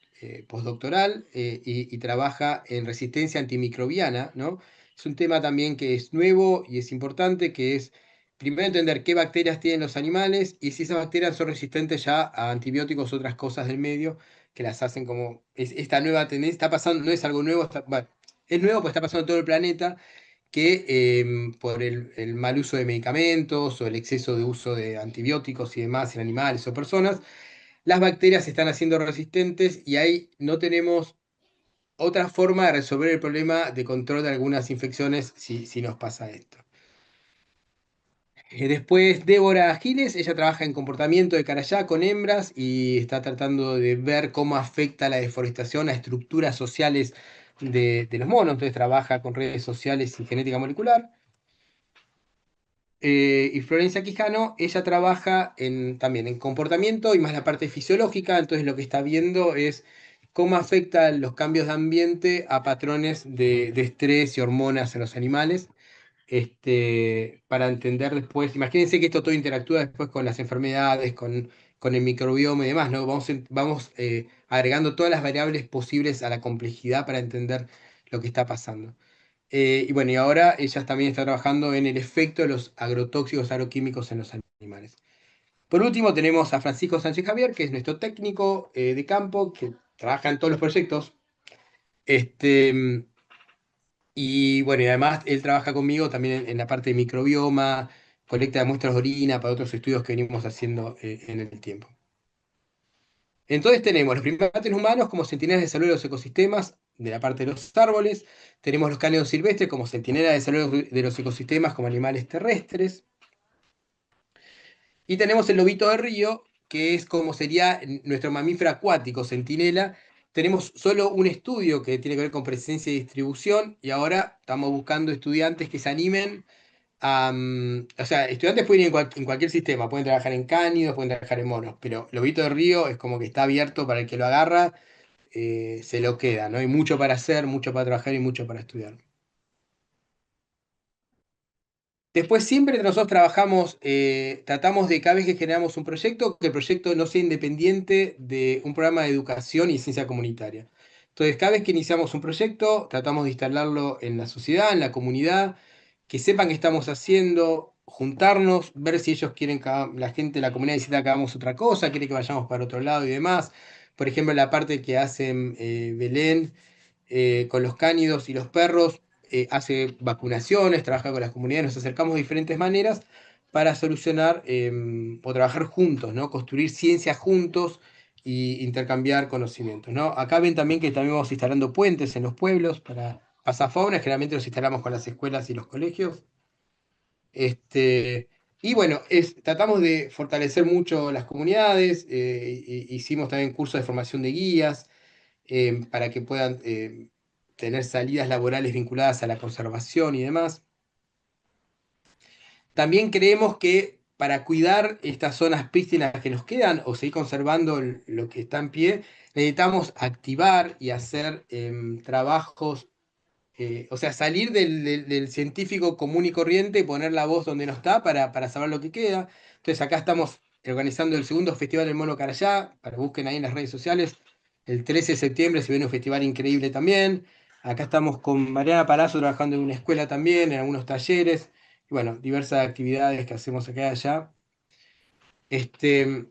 postdoctoral y trabaja en resistencia antimicrobiana, ¿no? Es un tema también que es nuevo y es importante, que es primero entender qué bacterias tienen los animales y si esas bacterias son resistentes ya a antibióticos o otras cosas del medio que las hacen como esta nueva tendencia, está pasando, no es algo nuevo, bueno, es nuevo porque está pasando en todo el planeta que por el mal uso de medicamentos o el exceso de uso de antibióticos y demás en animales o personas, las bacterias se están haciendo resistentes y ahí no tenemos otra forma de resolver el problema de control de algunas infecciones si nos pasa esto. Después, Débora Giles, ella trabaja en comportamiento de carayá con hembras y está tratando de ver cómo afecta la deforestación a estructuras sociales de los monos, entonces trabaja con redes sociales y genética molecular. Y Florencia Quijano, ella trabaja también en comportamiento y más la parte fisiológica, entonces lo que está viendo es cómo afectan los cambios de ambiente a patrones de estrés y hormonas en los animales, para entender después, imagínense que esto todo interactúa después con las enfermedades, con el microbioma y demás, ¿no? Vamos agregando todas las variables posibles a la complejidad para entender lo que está pasando. Y bueno, y ahora ella también está trabajando en el efecto de los agrotóxicos, agroquímicos en los animales. Por último, tenemos a Francisco Sánchez Javier, que es nuestro técnico de campo, que trabaja en todos los proyectos. Este, y bueno, y además él trabaja conmigo también en la parte de microbioma, colecta muestras de orina para otros estudios que venimos haciendo en el tiempo. Entonces tenemos los primates humanos como centinelas de salud de los ecosistemas, de la parte de los árboles. Tenemos los cánidos silvestres como centinelas de salud de los ecosistemas como animales terrestres. Y tenemos el lobito de río, que es como sería nuestro mamífero acuático, centinela. Tenemos solo un estudio que tiene que ver con presencia y distribución, y ahora estamos buscando estudiantes que se animen o sea, estudiantes pueden ir en cualquier sistema, pueden trabajar en cánidos, pueden trabajar en monos, pero lobito de río es como que está abierto para el que lo agarra, se lo queda, ¿no? Hay mucho para hacer, mucho para trabajar y mucho para estudiar. Después siempre nosotros trabajamos, tratamos de cada vez que generamos un proyecto, que el proyecto no sea independiente de un programa de educación y ciencia comunitaria. Entonces, cada vez que iniciamos un proyecto, tratamos de instalarlo en la sociedad, en la comunidad, que sepan qué estamos haciendo, juntarnos, ver si ellos quieren que la gente de la comunidad necesita que hagamos otra cosa, quiere que vayamos para otro lado y demás. Por ejemplo, la parte que hacen Belén con los cánidos y los perros, hace vacunaciones, trabaja con las comunidades, nos acercamos de diferentes maneras para solucionar o trabajar juntos, ¿no? Construir ciencia juntos e intercambiar conocimientos, ¿no? Acá ven también que también vamos instalando puentes en los pueblos para pasafauna, generalmente los instalamos con las escuelas y los colegios. Y bueno, tratamos de fortalecer mucho las comunidades, hicimos también cursos de formación de guías, para que puedan tener salidas laborales vinculadas a la conservación y demás. También creemos que para cuidar estas zonas prístinas que nos quedan o seguir conservando lo que está en pie, necesitamos activar y hacer trabajos, o sea, salir del científico común y corriente y poner la voz donde no está para saber lo que queda. Entonces acá estamos organizando el segundo Festival del Mono Carayá, para que busquen ahí en las redes sociales. El 13 de septiembre se viene un festival increíble también. Acá estamos con Mariana Palazzo trabajando en una escuela también, en algunos talleres. Y bueno, diversas actividades que hacemos acá y allá. Este,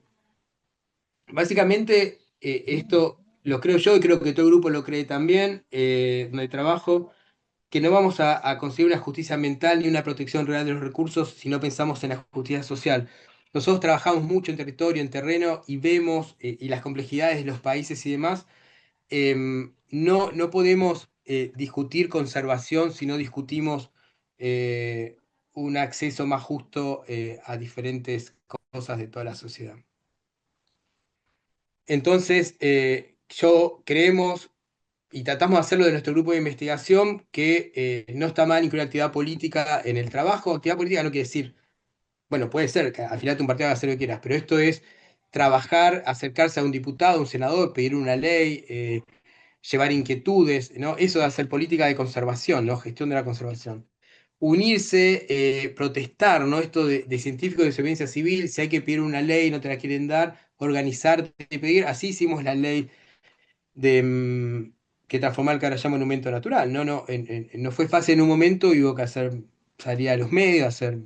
Básicamente, esto lo creo yo y creo que todo el grupo lo cree también, donde trabajo, que no vamos a conseguir una justicia ambiental ni una protección real de los recursos si no pensamos en la justicia social. Nosotros trabajamos mucho en territorio, en terreno, y vemos, y las complejidades de los países y demás. No podemos discutir conservación si no discutimos eh, un acceso más justo a diferentes cosas de toda la sociedad. Entonces, yo creemos y tratamos de hacerlo de nuestro grupo de investigación, que no está mal incluir actividad política en el trabajo. Actividad política no quiere decir, bueno, puede ser que afiliarte a un partido, haga hacer lo que quieras, pero esto es trabajar, acercarse a un diputado, a un senador, pedir una ley, llevar inquietudes, ¿no? Eso de hacer política de conservación, ¿no? Gestión de la conservación. Unirse, protestar, ¿no? Esto de científicos de desobediencia civil, si hay que pedir una ley, no te la quieren dar, organizarte y pedir. Así hicimos la ley que transformar el Carayá en monumento natural. No fue fácil en un momento y hubo que salir a los medios, hacer,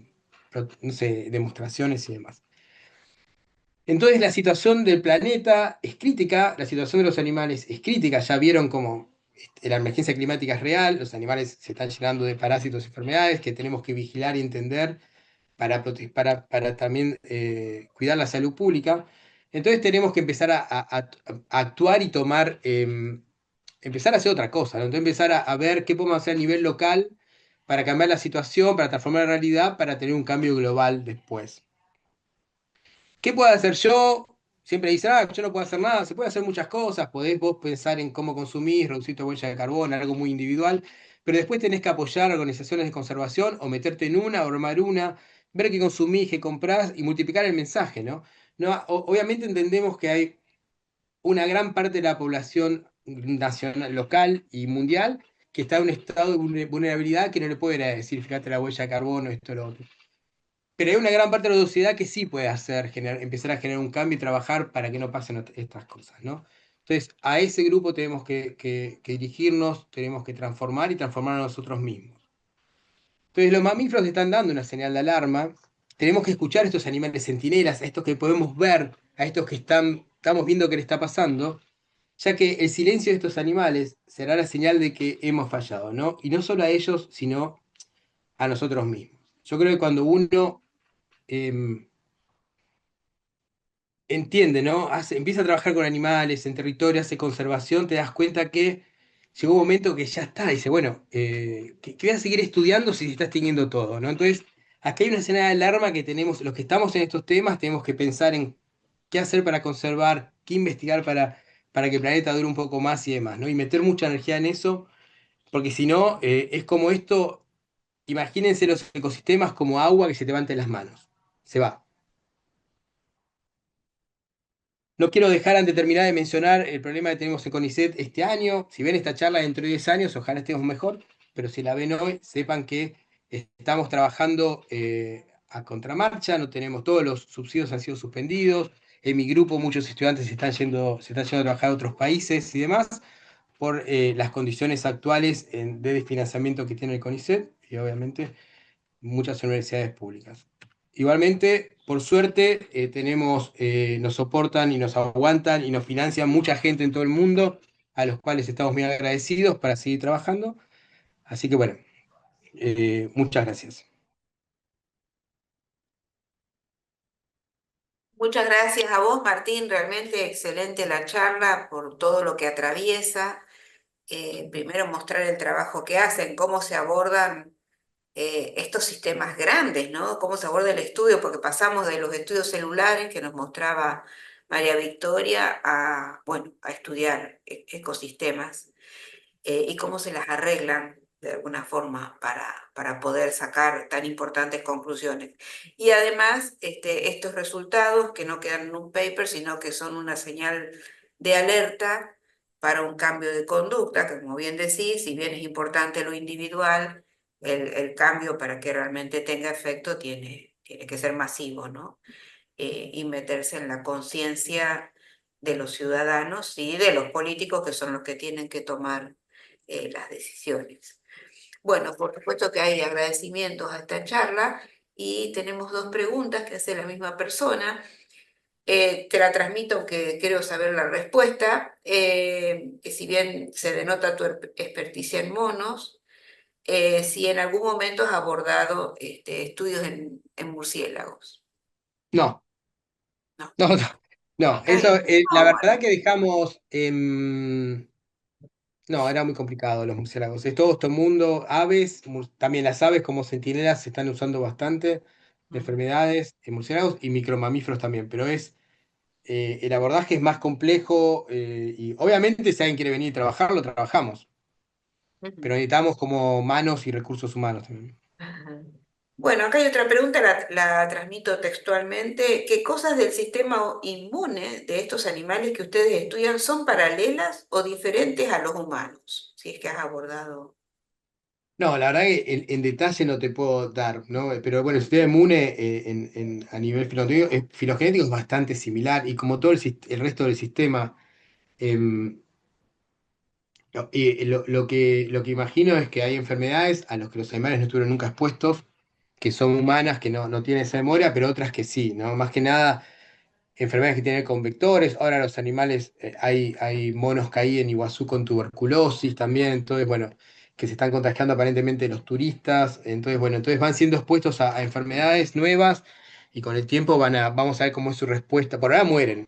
no sé, demostraciones y demás. Entonces la situación del planeta es crítica, la situación de los animales es crítica, ya vieron como la emergencia climática es real, los animales se están llenando de parásitos y enfermedades que tenemos que vigilar y entender para también cuidar la salud pública. Entonces tenemos que empezar a actuar y tomar, empezar a hacer otra cosa, ¿no? Entonces empezar a ver qué podemos hacer a nivel local para cambiar la situación, para transformar la realidad, para tener un cambio global después. ¿Qué puedo hacer yo? Siempre dicen, yo no puedo hacer nada. Se puede hacer muchas cosas. Podés vos pensar en cómo consumís, reducir tu huella de carbono, algo muy individual. Pero después tenés que apoyar organizaciones de conservación o meterte en una o armar una, ver qué consumís, qué comprás y multiplicar el mensaje, ¿no? Obviamente entendemos que hay una gran parte de la población nacional, local y mundial que está en un estado de vulnerabilidad que no le puede ir a decir, fíjate la huella de carbono, esto, lo otro. Pero hay una gran parte de la sociedad que sí puede hacer, empezar a generar un cambio y trabajar para que no pasen estas cosas, ¿no? Entonces, a ese grupo tenemos que dirigirnos, tenemos que transformar y transformar a nosotros mismos. Entonces, los mamíferos están dando una señal de alarma. Tenemos que escuchar a estos animales centinelas, a estos que podemos ver, a estos que estamos viendo qué le está pasando, ya que el silencio de estos animales será la señal de que hemos fallado, ¿no? Y no solo a ellos, sino a nosotros mismos. Yo creo que cuando uno em, entiende, ¿no? Empieza a trabajar con animales en territorio, hace conservación, te das cuenta que llegó un momento que ya está, dice, bueno, ¿qué voy a seguir estudiando si se está extinguiendo todo, ¿no? Entonces, aquí hay una señal de alarma que tenemos, los que estamos en estos temas, tenemos que pensar en qué hacer para conservar, qué investigar para que el planeta dure un poco más y demás, ¿no? Y meter mucha energía en eso, porque si no, es como esto, imagínense los ecosistemas como agua que se te va entre las manos, se va. No quiero dejar antes de terminar de mencionar el problema que tenemos en CONICET este año. Si ven esta charla dentro de 10 años, ojalá estemos mejor, pero si la ven hoy, sepan que estamos trabajando a contramarcha, no tenemos, todos los subsidios han sido suspendidos. En mi grupo muchos estudiantes se están yendo a trabajar a otros países y demás por las condiciones actuales de desfinanciamiento que tiene el CONICET y obviamente muchas universidades públicas. Igualmente, por suerte, nos soportan y nos aguantan y nos financian mucha gente en todo el mundo, a los cuales estamos muy agradecidos para seguir trabajando. Así que bueno, muchas gracias. Muchas gracias a vos, Martín. Realmente excelente la charla por todo lo que atraviesa. Primero mostrar el trabajo que hacen, cómo se abordan estos sistemas grandes, ¿no? Cómo se aborda el estudio, porque pasamos de los estudios celulares que nos mostraba María Victoria a, bueno, a estudiar ecosistemas y cómo se las arreglan de alguna forma para poder sacar tan importantes conclusiones. Y además, estos resultados que no quedan en un paper, sino que son una señal de alerta para un cambio de conducta, que como bien decís, si bien es importante lo individual, el cambio para que realmente tenga efecto tiene que ser masivo, ¿no? Y meterse en la conciencia de los ciudadanos y de los políticos que son los que tienen que tomar las decisiones. Bueno, por supuesto que hay agradecimientos a esta charla y tenemos dos preguntas que hace la misma persona. Te la transmito aunque quiero saber la respuesta, que si bien se denota tu experticia en monos, si en algún momento has abordado estudios en murciélagos. No, No, no, no, no, está eso, bien. la No, verdad bueno. que dejamos, no, era muy complicado los murciélagos. Es todo este mundo, aves, también las aves como centinelas se están usando bastante, de Ujú, enfermedades, murciélagos y micromamíferos también, pero el abordaje es más complejo y obviamente si alguien quiere venir y trabajar, lo trabajamos, pero ujú. necesitamos como manos y recursos humanos también. Ajá. Bueno, acá hay otra pregunta, la transmito textualmente. ¿Qué cosas del sistema inmune de estos animales que ustedes estudian son paralelas o diferentes a los humanos? Si es que has abordado. No, la verdad que en detalle no te puedo dar, ¿no? Pero bueno, el sistema inmune a nivel filogenético es bastante similar y como todo el resto del sistema, em, lo que imagino es que hay enfermedades a las que los animales no estuvieron nunca expuestos, que son humanas, que no tienen esa memoria, pero otras que sí, ¿no? Más que nada. enfermedades que tienen que ver con vectores. Ahora los animales, hay monos que hay en Iguazú con tuberculosis también, entonces, bueno, que se están contagiando aparentemente los turistas. Entonces, bueno, entonces van siendo expuestos a enfermedades nuevas y con el tiempo vamos a ver cómo es su respuesta. Por ahora mueren,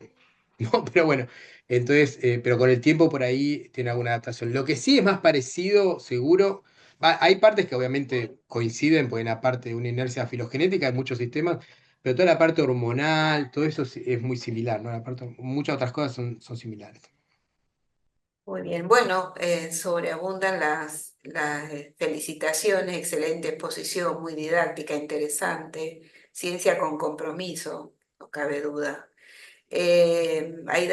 ¿no? Pero bueno, entonces, pero con el tiempo por ahí tiene alguna adaptación. Lo que sí es más parecido, seguro, hay partes que obviamente coinciden, porque en la parte de una inercia filogenética hay muchos sistemas, pero toda la parte hormonal, todo eso es muy similar, ¿no? Muchas otras cosas son similares. Muy bien, bueno, sobreabundan las felicitaciones, excelente exposición, muy didáctica, interesante, ciencia con compromiso, no cabe duda. Hay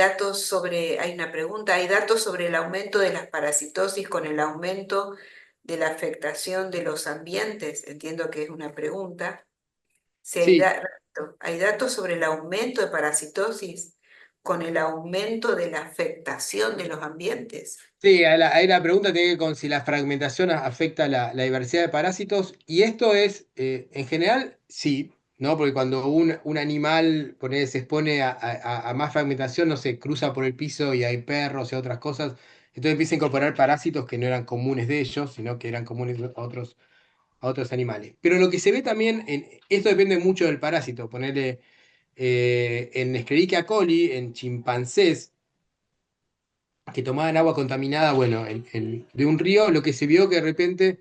una pregunta, ¿hay datos sobre el aumento de las parasitosis con el aumento de la afectación de los ambientes? Entiendo que es una pregunta. Si Sí, hay datos sobre el aumento de parasitosis con el aumento de la afectación de los ambientes. sí, ahí la pregunta tiene que ver con si la fragmentación afecta la diversidad de parásitos, y esto es, en general, sí, ¿no? Porque cuando un animal se expone a más fragmentación, no sé, cruza por el piso y hay perros y otras cosas, entonces empieza a incorporar parásitos que no eran comunes de ellos, sino que eran comunes a otros animales. Pero lo que se ve también, esto depende mucho del parásito, ponerle en Escherichia coli, en chimpancés, que tomaban agua contaminada, bueno, de un río, lo que se vio que de repente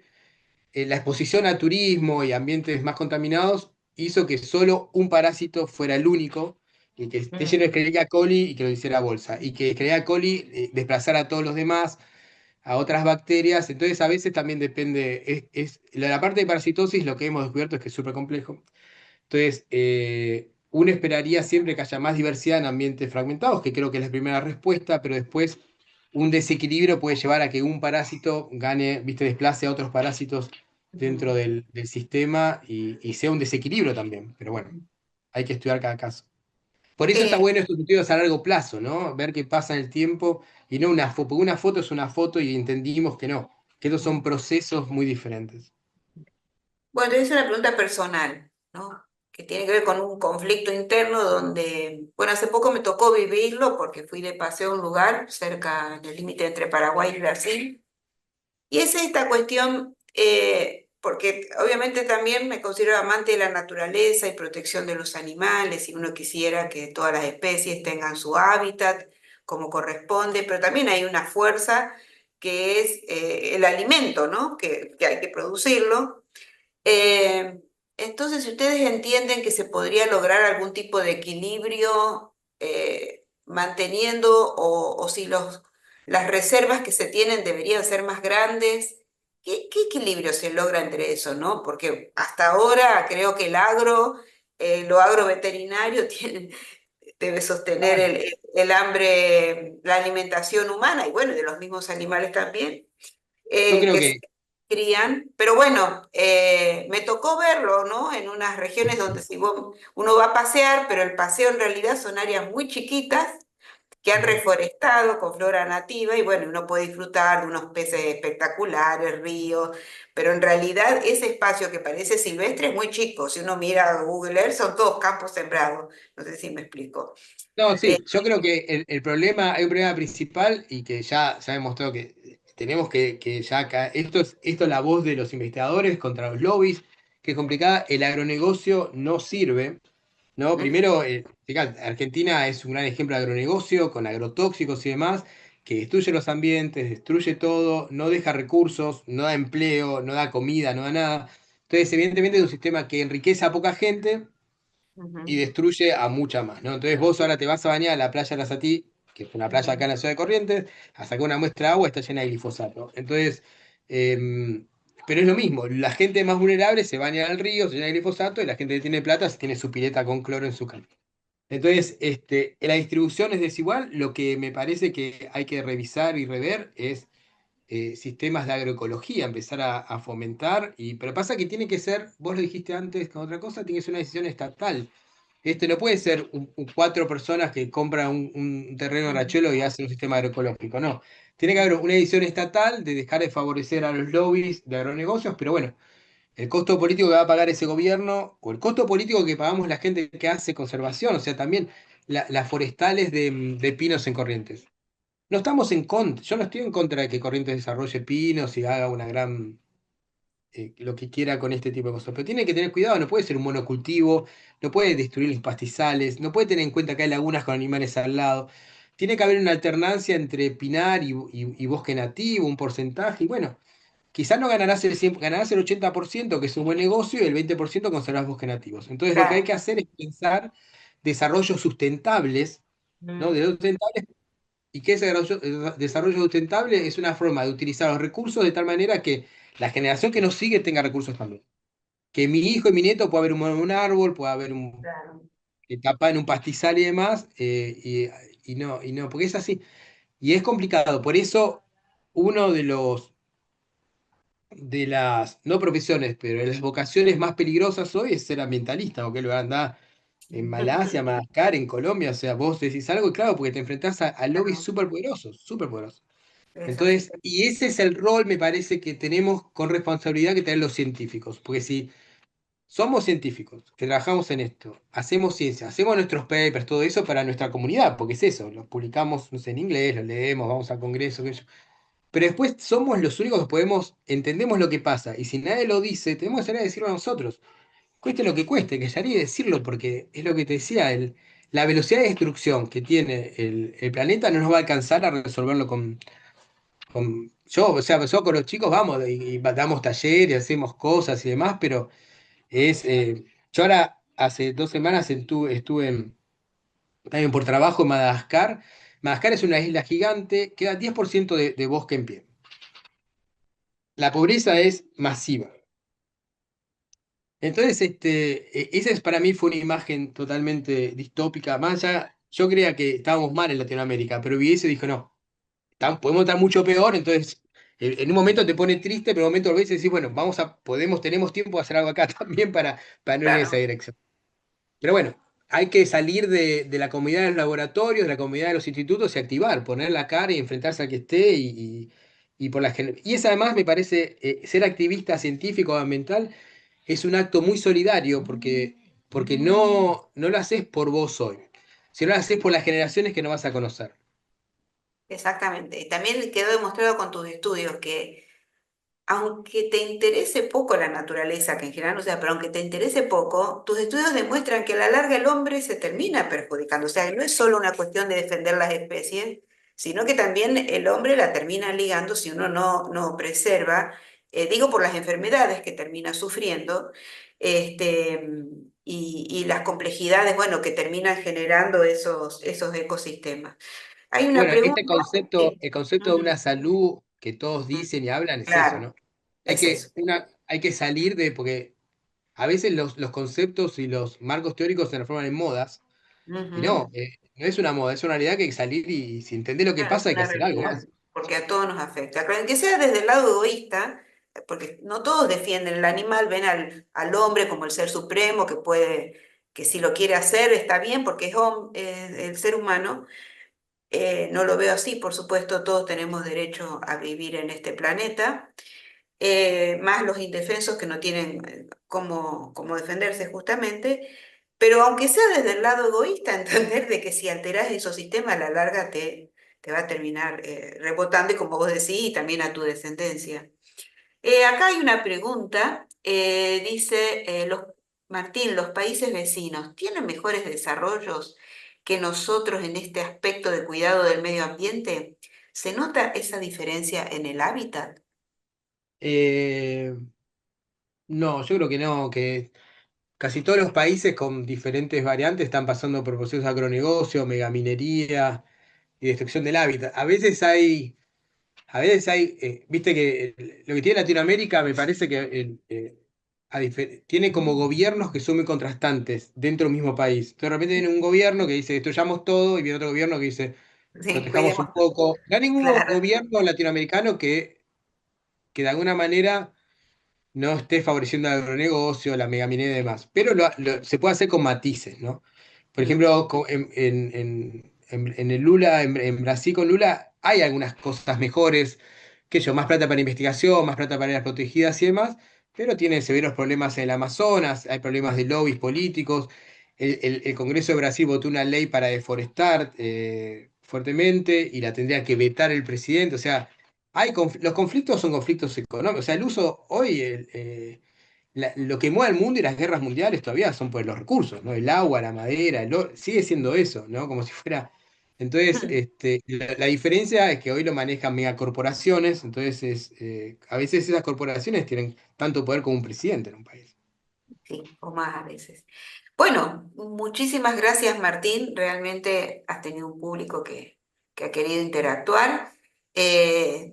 la exposición a turismo y ambientes más contaminados hizo que solo un parásito fuera el único, y que esté lleno de Mm. Escherichia coli y que lo hiciera bolsa, y que Escherichia coli desplazara a todos los demás, a otras bacterias. Entonces a veces también depende, la parte de parasitosis lo que hemos descubierto es que es súper complejo. Entonces, uno esperaría siempre que haya más diversidad en ambientes fragmentados, que creo que es la primera respuesta, pero después un desequilibrio puede llevar a que un parásito gane, viste, desplace a otros parásitos dentro Ujú. del sistema y sea un desequilibrio también. Pero bueno, hay que estudiar cada caso. Por eso está Eh, bueno estos estudios a largo plazo, ¿no? Ver qué pasa en el tiempo y no una foto, porque una foto es una foto y entendimos que no, que estos son procesos muy diferentes. bueno, es una pregunta personal, ¿no? Que tiene que ver con un conflicto interno donde, bueno, hace poco me tocó vivirlo porque fui de paseo a un lugar cerca del límite entre Paraguay y Brasil. Y es esta cuestión, porque obviamente también me considero amante de la naturaleza y protección de los animales, y uno quisiera que todas las especies tengan su hábitat como corresponde, pero también hay una fuerza que es el alimento, ¿no? Que hay que producirlo. Eh, entonces, si ustedes entienden que se podría lograr algún tipo de equilibrio manteniendo o si las reservas que se tienen deberían ser más grandes, ¿qué equilibrio se logra entre eso, no? Porque hasta ahora creo que lo agroveterinario debe sostener Claro. el hambre, la alimentación humana y bueno, de los mismos animales también Yo creo que se que crían, pero bueno, me tocó verlo, ¿no? En unas regiones donde si uno va a pasear, pero el paseo en realidad son áreas muy chiquitas que han reforestado con flora nativa y bueno, uno puede disfrutar de unos peces espectaculares, ríos, pero en realidad ese espacio que parece silvestre es muy chico. Si uno mira Google Earth, son todos campos sembrados. No sé si me explico. No, Eh, sí, yo creo que el problema, hay un problema principal y que ya se ha demostrado que tenemos que ya acá, esto es la voz de los investigadores contra los lobbies, que es complicada. El agronegocio no sirve, ¿no? ujú, Primero, fíjate, Argentina es un gran ejemplo de agronegocio con agrotóxicos y demás, que destruye los ambientes, destruye todo, no deja recursos, no da empleo, no da comida, no da nada. Entonces, evidentemente es un sistema que enriquece a poca gente y ujú, destruye a mucha más, ¿no? Entonces vos ahora te vas a bañar a la playa de la Satí, que es una playa acá ujú. en la ciudad de Corrientes, a sacar una muestra de agua, está llena de glifosato. Entonces, pero es lo mismo, la gente más vulnerable se baña al río, se llena de glifosato, y la gente que tiene plata tiene su pileta con cloro en su casa. Entonces, la distribución es desigual. Lo que me parece que hay que revisar y rever es sistemas de agroecología, empezar a fomentar, pero pasa que tiene que ser, vos lo dijiste antes con otra cosa, tiene que ser una decisión estatal. No puede ser cuatro personas que compran un terreno en Ujú. Rachuelo y hacen un sistema agroecológico, no. Tiene que haber una decisión estatal de dejar de favorecer a los lobbies de agronegocios, pero bueno, el costo político que va a pagar ese gobierno, o el costo político que pagamos la gente que hace conservación, o sea, también las forestales de pinos en Corrientes. No estamos en contra, yo no estoy en contra de que Corrientes desarrolle pinos y haga una gran, lo que quiera con este tipo de cosas, pero tiene que tener cuidado, no puede ser un monocultivo, no puede destruir los pastizales, no puede tener en cuenta que hay lagunas con animales al lado. Tiene que haber una alternancia entre pinar y bosque nativo, un porcentaje, y bueno, quizás no ganarás el 100, ganarás el 80%, que es un buen negocio, y el 20% conservas bosques nativos. Entonces lo que hay Claro. que hacer es pensar desarrollos sustentables, ¿no? De Mm, sustentables. ¿Y qué es desarrollo sustentable? Es una forma de utilizar los recursos de tal manera que la generación que nos sigue tenga recursos también. Que mi hijo y mi nieto pueda haber un árbol, pueda haber un claro. etapa en un pastizal y demás, y no, porque es así. Y es complicado. Por eso, uno de las, no profesiones, pero de las vocaciones más peligrosas hoy es ser ambientalista, o que lo anda en Malasia, Madagascar, en Colombia, o sea, vos decís algo y claro, porque te enfrentás a lobbies Claro, súper poderosos, súper poderosos. es así. Entonces, y ese es el rol, me parece, que tenemos con responsabilidad que tener los científicos, porque si somos científicos, que trabajamos en esto, hacemos ciencia, hacemos nuestros papers, todo eso para nuestra comunidad, porque es eso, los publicamos, no sé, en inglés, los leemos, vamos a congresos, qué sé yo. Pero después somos los únicos que podemos, entendemos lo que pasa, y si nadie lo dice, tenemos que salir a decirlo a nosotros. Cueste lo que cueste, que salir y decirlo, porque es lo que te decía, la velocidad de destrucción que tiene el planeta no nos va a alcanzar a resolverlo yo, o sea, yo con los chicos vamos y damos talleres, hacemos cosas y demás, pero yo ahora hace 2 semanas estuve también por trabajo en Madagascar. Madagascar es una isla gigante, queda 10% de bosque en pie. La pobreza es masiva. Entonces, esa es para mí fue una imagen totalmente distópica. Más allá, yo creía que estábamos mal en Latinoamérica, pero vi eso y dijo, no, podemos estar mucho peor, entonces en un momento te pone triste, pero en un momento lo ves y decís, bueno, tenemos tiempo de hacer algo acá también para no ir en esa Claro. dirección. Pero bueno, hay que salir de la comunidad de los laboratorios, de la comunidad de los institutos y activar, poner la cara y enfrentarse al que esté y es además, me parece, ser activista científico o ambiental es un acto muy solidario porque no lo haces por vos hoy, sino lo haces por las generaciones que no vas a conocer. Exactamente. Y también quedó demostrado con tus estudios que aunque te interese poco la naturaleza, que en general no sea, pero aunque te interese poco, tus estudios demuestran que a la larga el hombre se termina perjudicando. O sea, no es solo una cuestión de defender las especies, sino que también el hombre la termina ligando si uno no preserva, digo por las enfermedades que termina sufriendo, y las complejidades, bueno, que terminan generando esos ecosistemas. Hay una Bueno, pregunta. Sí. el concepto de una Ujú, salud que todos ujú. dicen y hablan es eso, Claro, ¿no? es eso. Hay que salir porque a veces los conceptos y los marcos teóricos se transforman en modas, y Ujú. no es una moda, es una realidad que hay que salir y si entender lo que Claro, es pasa hay que una hacer algo realidad, más. porque a todos nos afecta. Claro, que sea desde el lado egoísta, porque no todos defienden el animal, ven al hombre como el ser supremo que puede, que si lo quiere hacer está bien porque es el ser humano. No lo veo así, por supuesto, todos tenemos derecho a vivir en este planeta, más los indefensos que no tienen cómo defenderse justamente, pero aunque sea desde el lado egoísta, entender de que si alteras esos sistemas a la larga te va a terminar rebotando, y como vos decís, y también a tu descendencia. Acá hay una pregunta, dice Martín, ¿los países vecinos tienen mejores desarrollos que nosotros en este aspecto de cuidado del medio ambiente? ¿Se nota esa diferencia en el hábitat? Eh, no, yo creo que no, que casi todos los países con diferentes variantes están pasando por procesos de agronegocio, megaminería y destrucción del hábitat. Viste que lo que tiene Latinoamérica me parece que tiene como gobiernos que son muy contrastantes dentro del mismo país. Entonces, de repente viene un gobierno que dice destruyamos todo y viene otro gobierno que dice Sí, protejamos un cuidemos. poco. No hay ningún Claro. gobierno latinoamericano que de alguna manera no esté favoreciendo el agronegocio, la megaminería y demás, pero se puede hacer con matices, ¿no? Por Mm, ejemplo, en el Lula, en Brasil con Lula, hay algunas cosas mejores, que yo, más plata para investigación, más plata para áreas protegidas y demás, pero tiene severos problemas en el Amazonas, hay problemas de lobbies políticos. el Congreso de Brasil votó una ley para deforestar fuertemente y la tendría que vetar el presidente. O sea, los conflictos son conflictos económicos. O sea, el uso hoy, lo que mueve al mundo y las guerras mundiales todavía son por los recursos, ¿no? El agua, la madera, sigue siendo eso, ¿no? Como si fuera. Entonces, la diferencia es que hoy lo manejan megacorporaciones, entonces a veces esas corporaciones tienen tanto poder como un presidente en un país. Sí, o más a veces. Bueno, muchísimas gracias, Martín. Realmente has tenido un público que ha querido interactuar.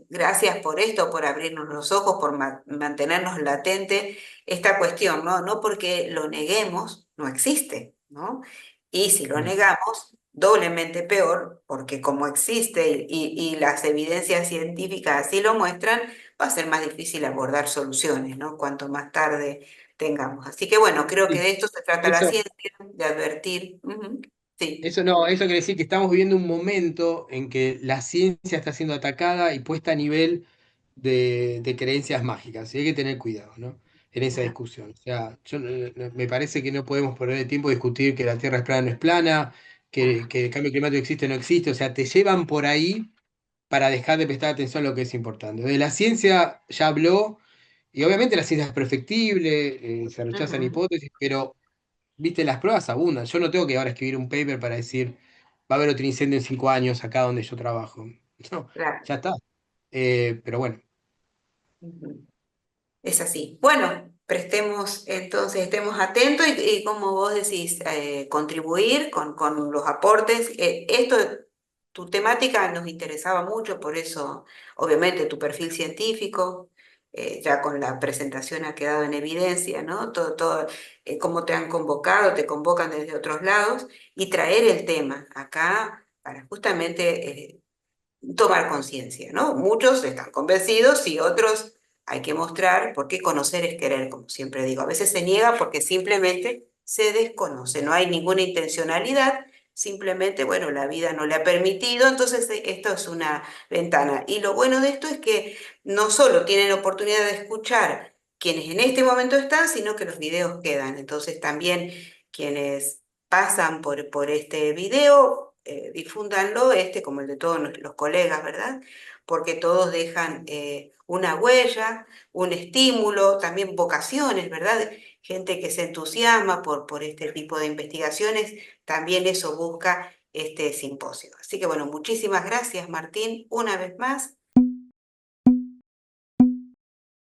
Gracias por esto, por abrirnos los ojos, por mantenernos latente esta cuestión, ¿no? No porque lo neguemos, no existe, ¿no? Y si lo Mm. negamos, doblemente peor, porque como existe y las evidencias científicas así lo muestran, va a ser más difícil abordar soluciones, ¿no? Cuanto más tarde tengamos. Así que bueno, creo que Sí, de esto se trata la eso, ciencia, de advertir. Ujú. Sí, eso no, eso quiere decir que estamos viviendo un momento en que la ciencia está siendo atacada y puesta a nivel de creencias mágicas, y hay que tener cuidado, ¿no? En esa ah, discusión. O sea, me parece que no podemos perder el tiempo a discutir que la Tierra es plana o no es plana, ah, que el cambio climático existe o no existe. O sea, te llevan por ahí para dejar de prestar atención a lo que es importante. De la ciencia ya habló, y obviamente la ciencia es perfectible, se rechazan ujú, hipótesis, pero, viste, las pruebas abundan. Yo no tengo que ahora escribir un paper para decir, va a haber otro incendio en 5 años acá donde yo trabajo. No, claro. ya está. Pero bueno. Ujú. Es así. Bueno, prestemos entonces, estemos atentos y como vos decís, contribuir con los aportes. Tu temática nos interesaba mucho, por eso, obviamente, tu perfil científico, ya con la presentación ha quedado en evidencia, ¿no? Todo, cómo te han convocado, te convocan desde otros lados y traer el tema acá para justamente tomar conciencia, ¿no? Muchos están convencidos y otros hay que mostrar, porque conocer es querer, como siempre digo. A veces se niega porque simplemente se desconoce, no hay ninguna intencionalidad, simplemente, bueno, la vida no le ha permitido, entonces esto es una ventana. Y lo bueno de esto es que no solo tienen oportunidad de escuchar quienes en este momento están, sino que los videos quedan. Entonces también quienes pasan por este video, difúndanlo, este como el de todos los colegas, ¿verdad? Porque todos dejan una huella, un estímulo, también vocaciones, ¿verdad? Gente que se entusiasma por este tipo de investigaciones, también eso busca este simposio. Así que bueno, muchísimas gracias, Martín, una vez más.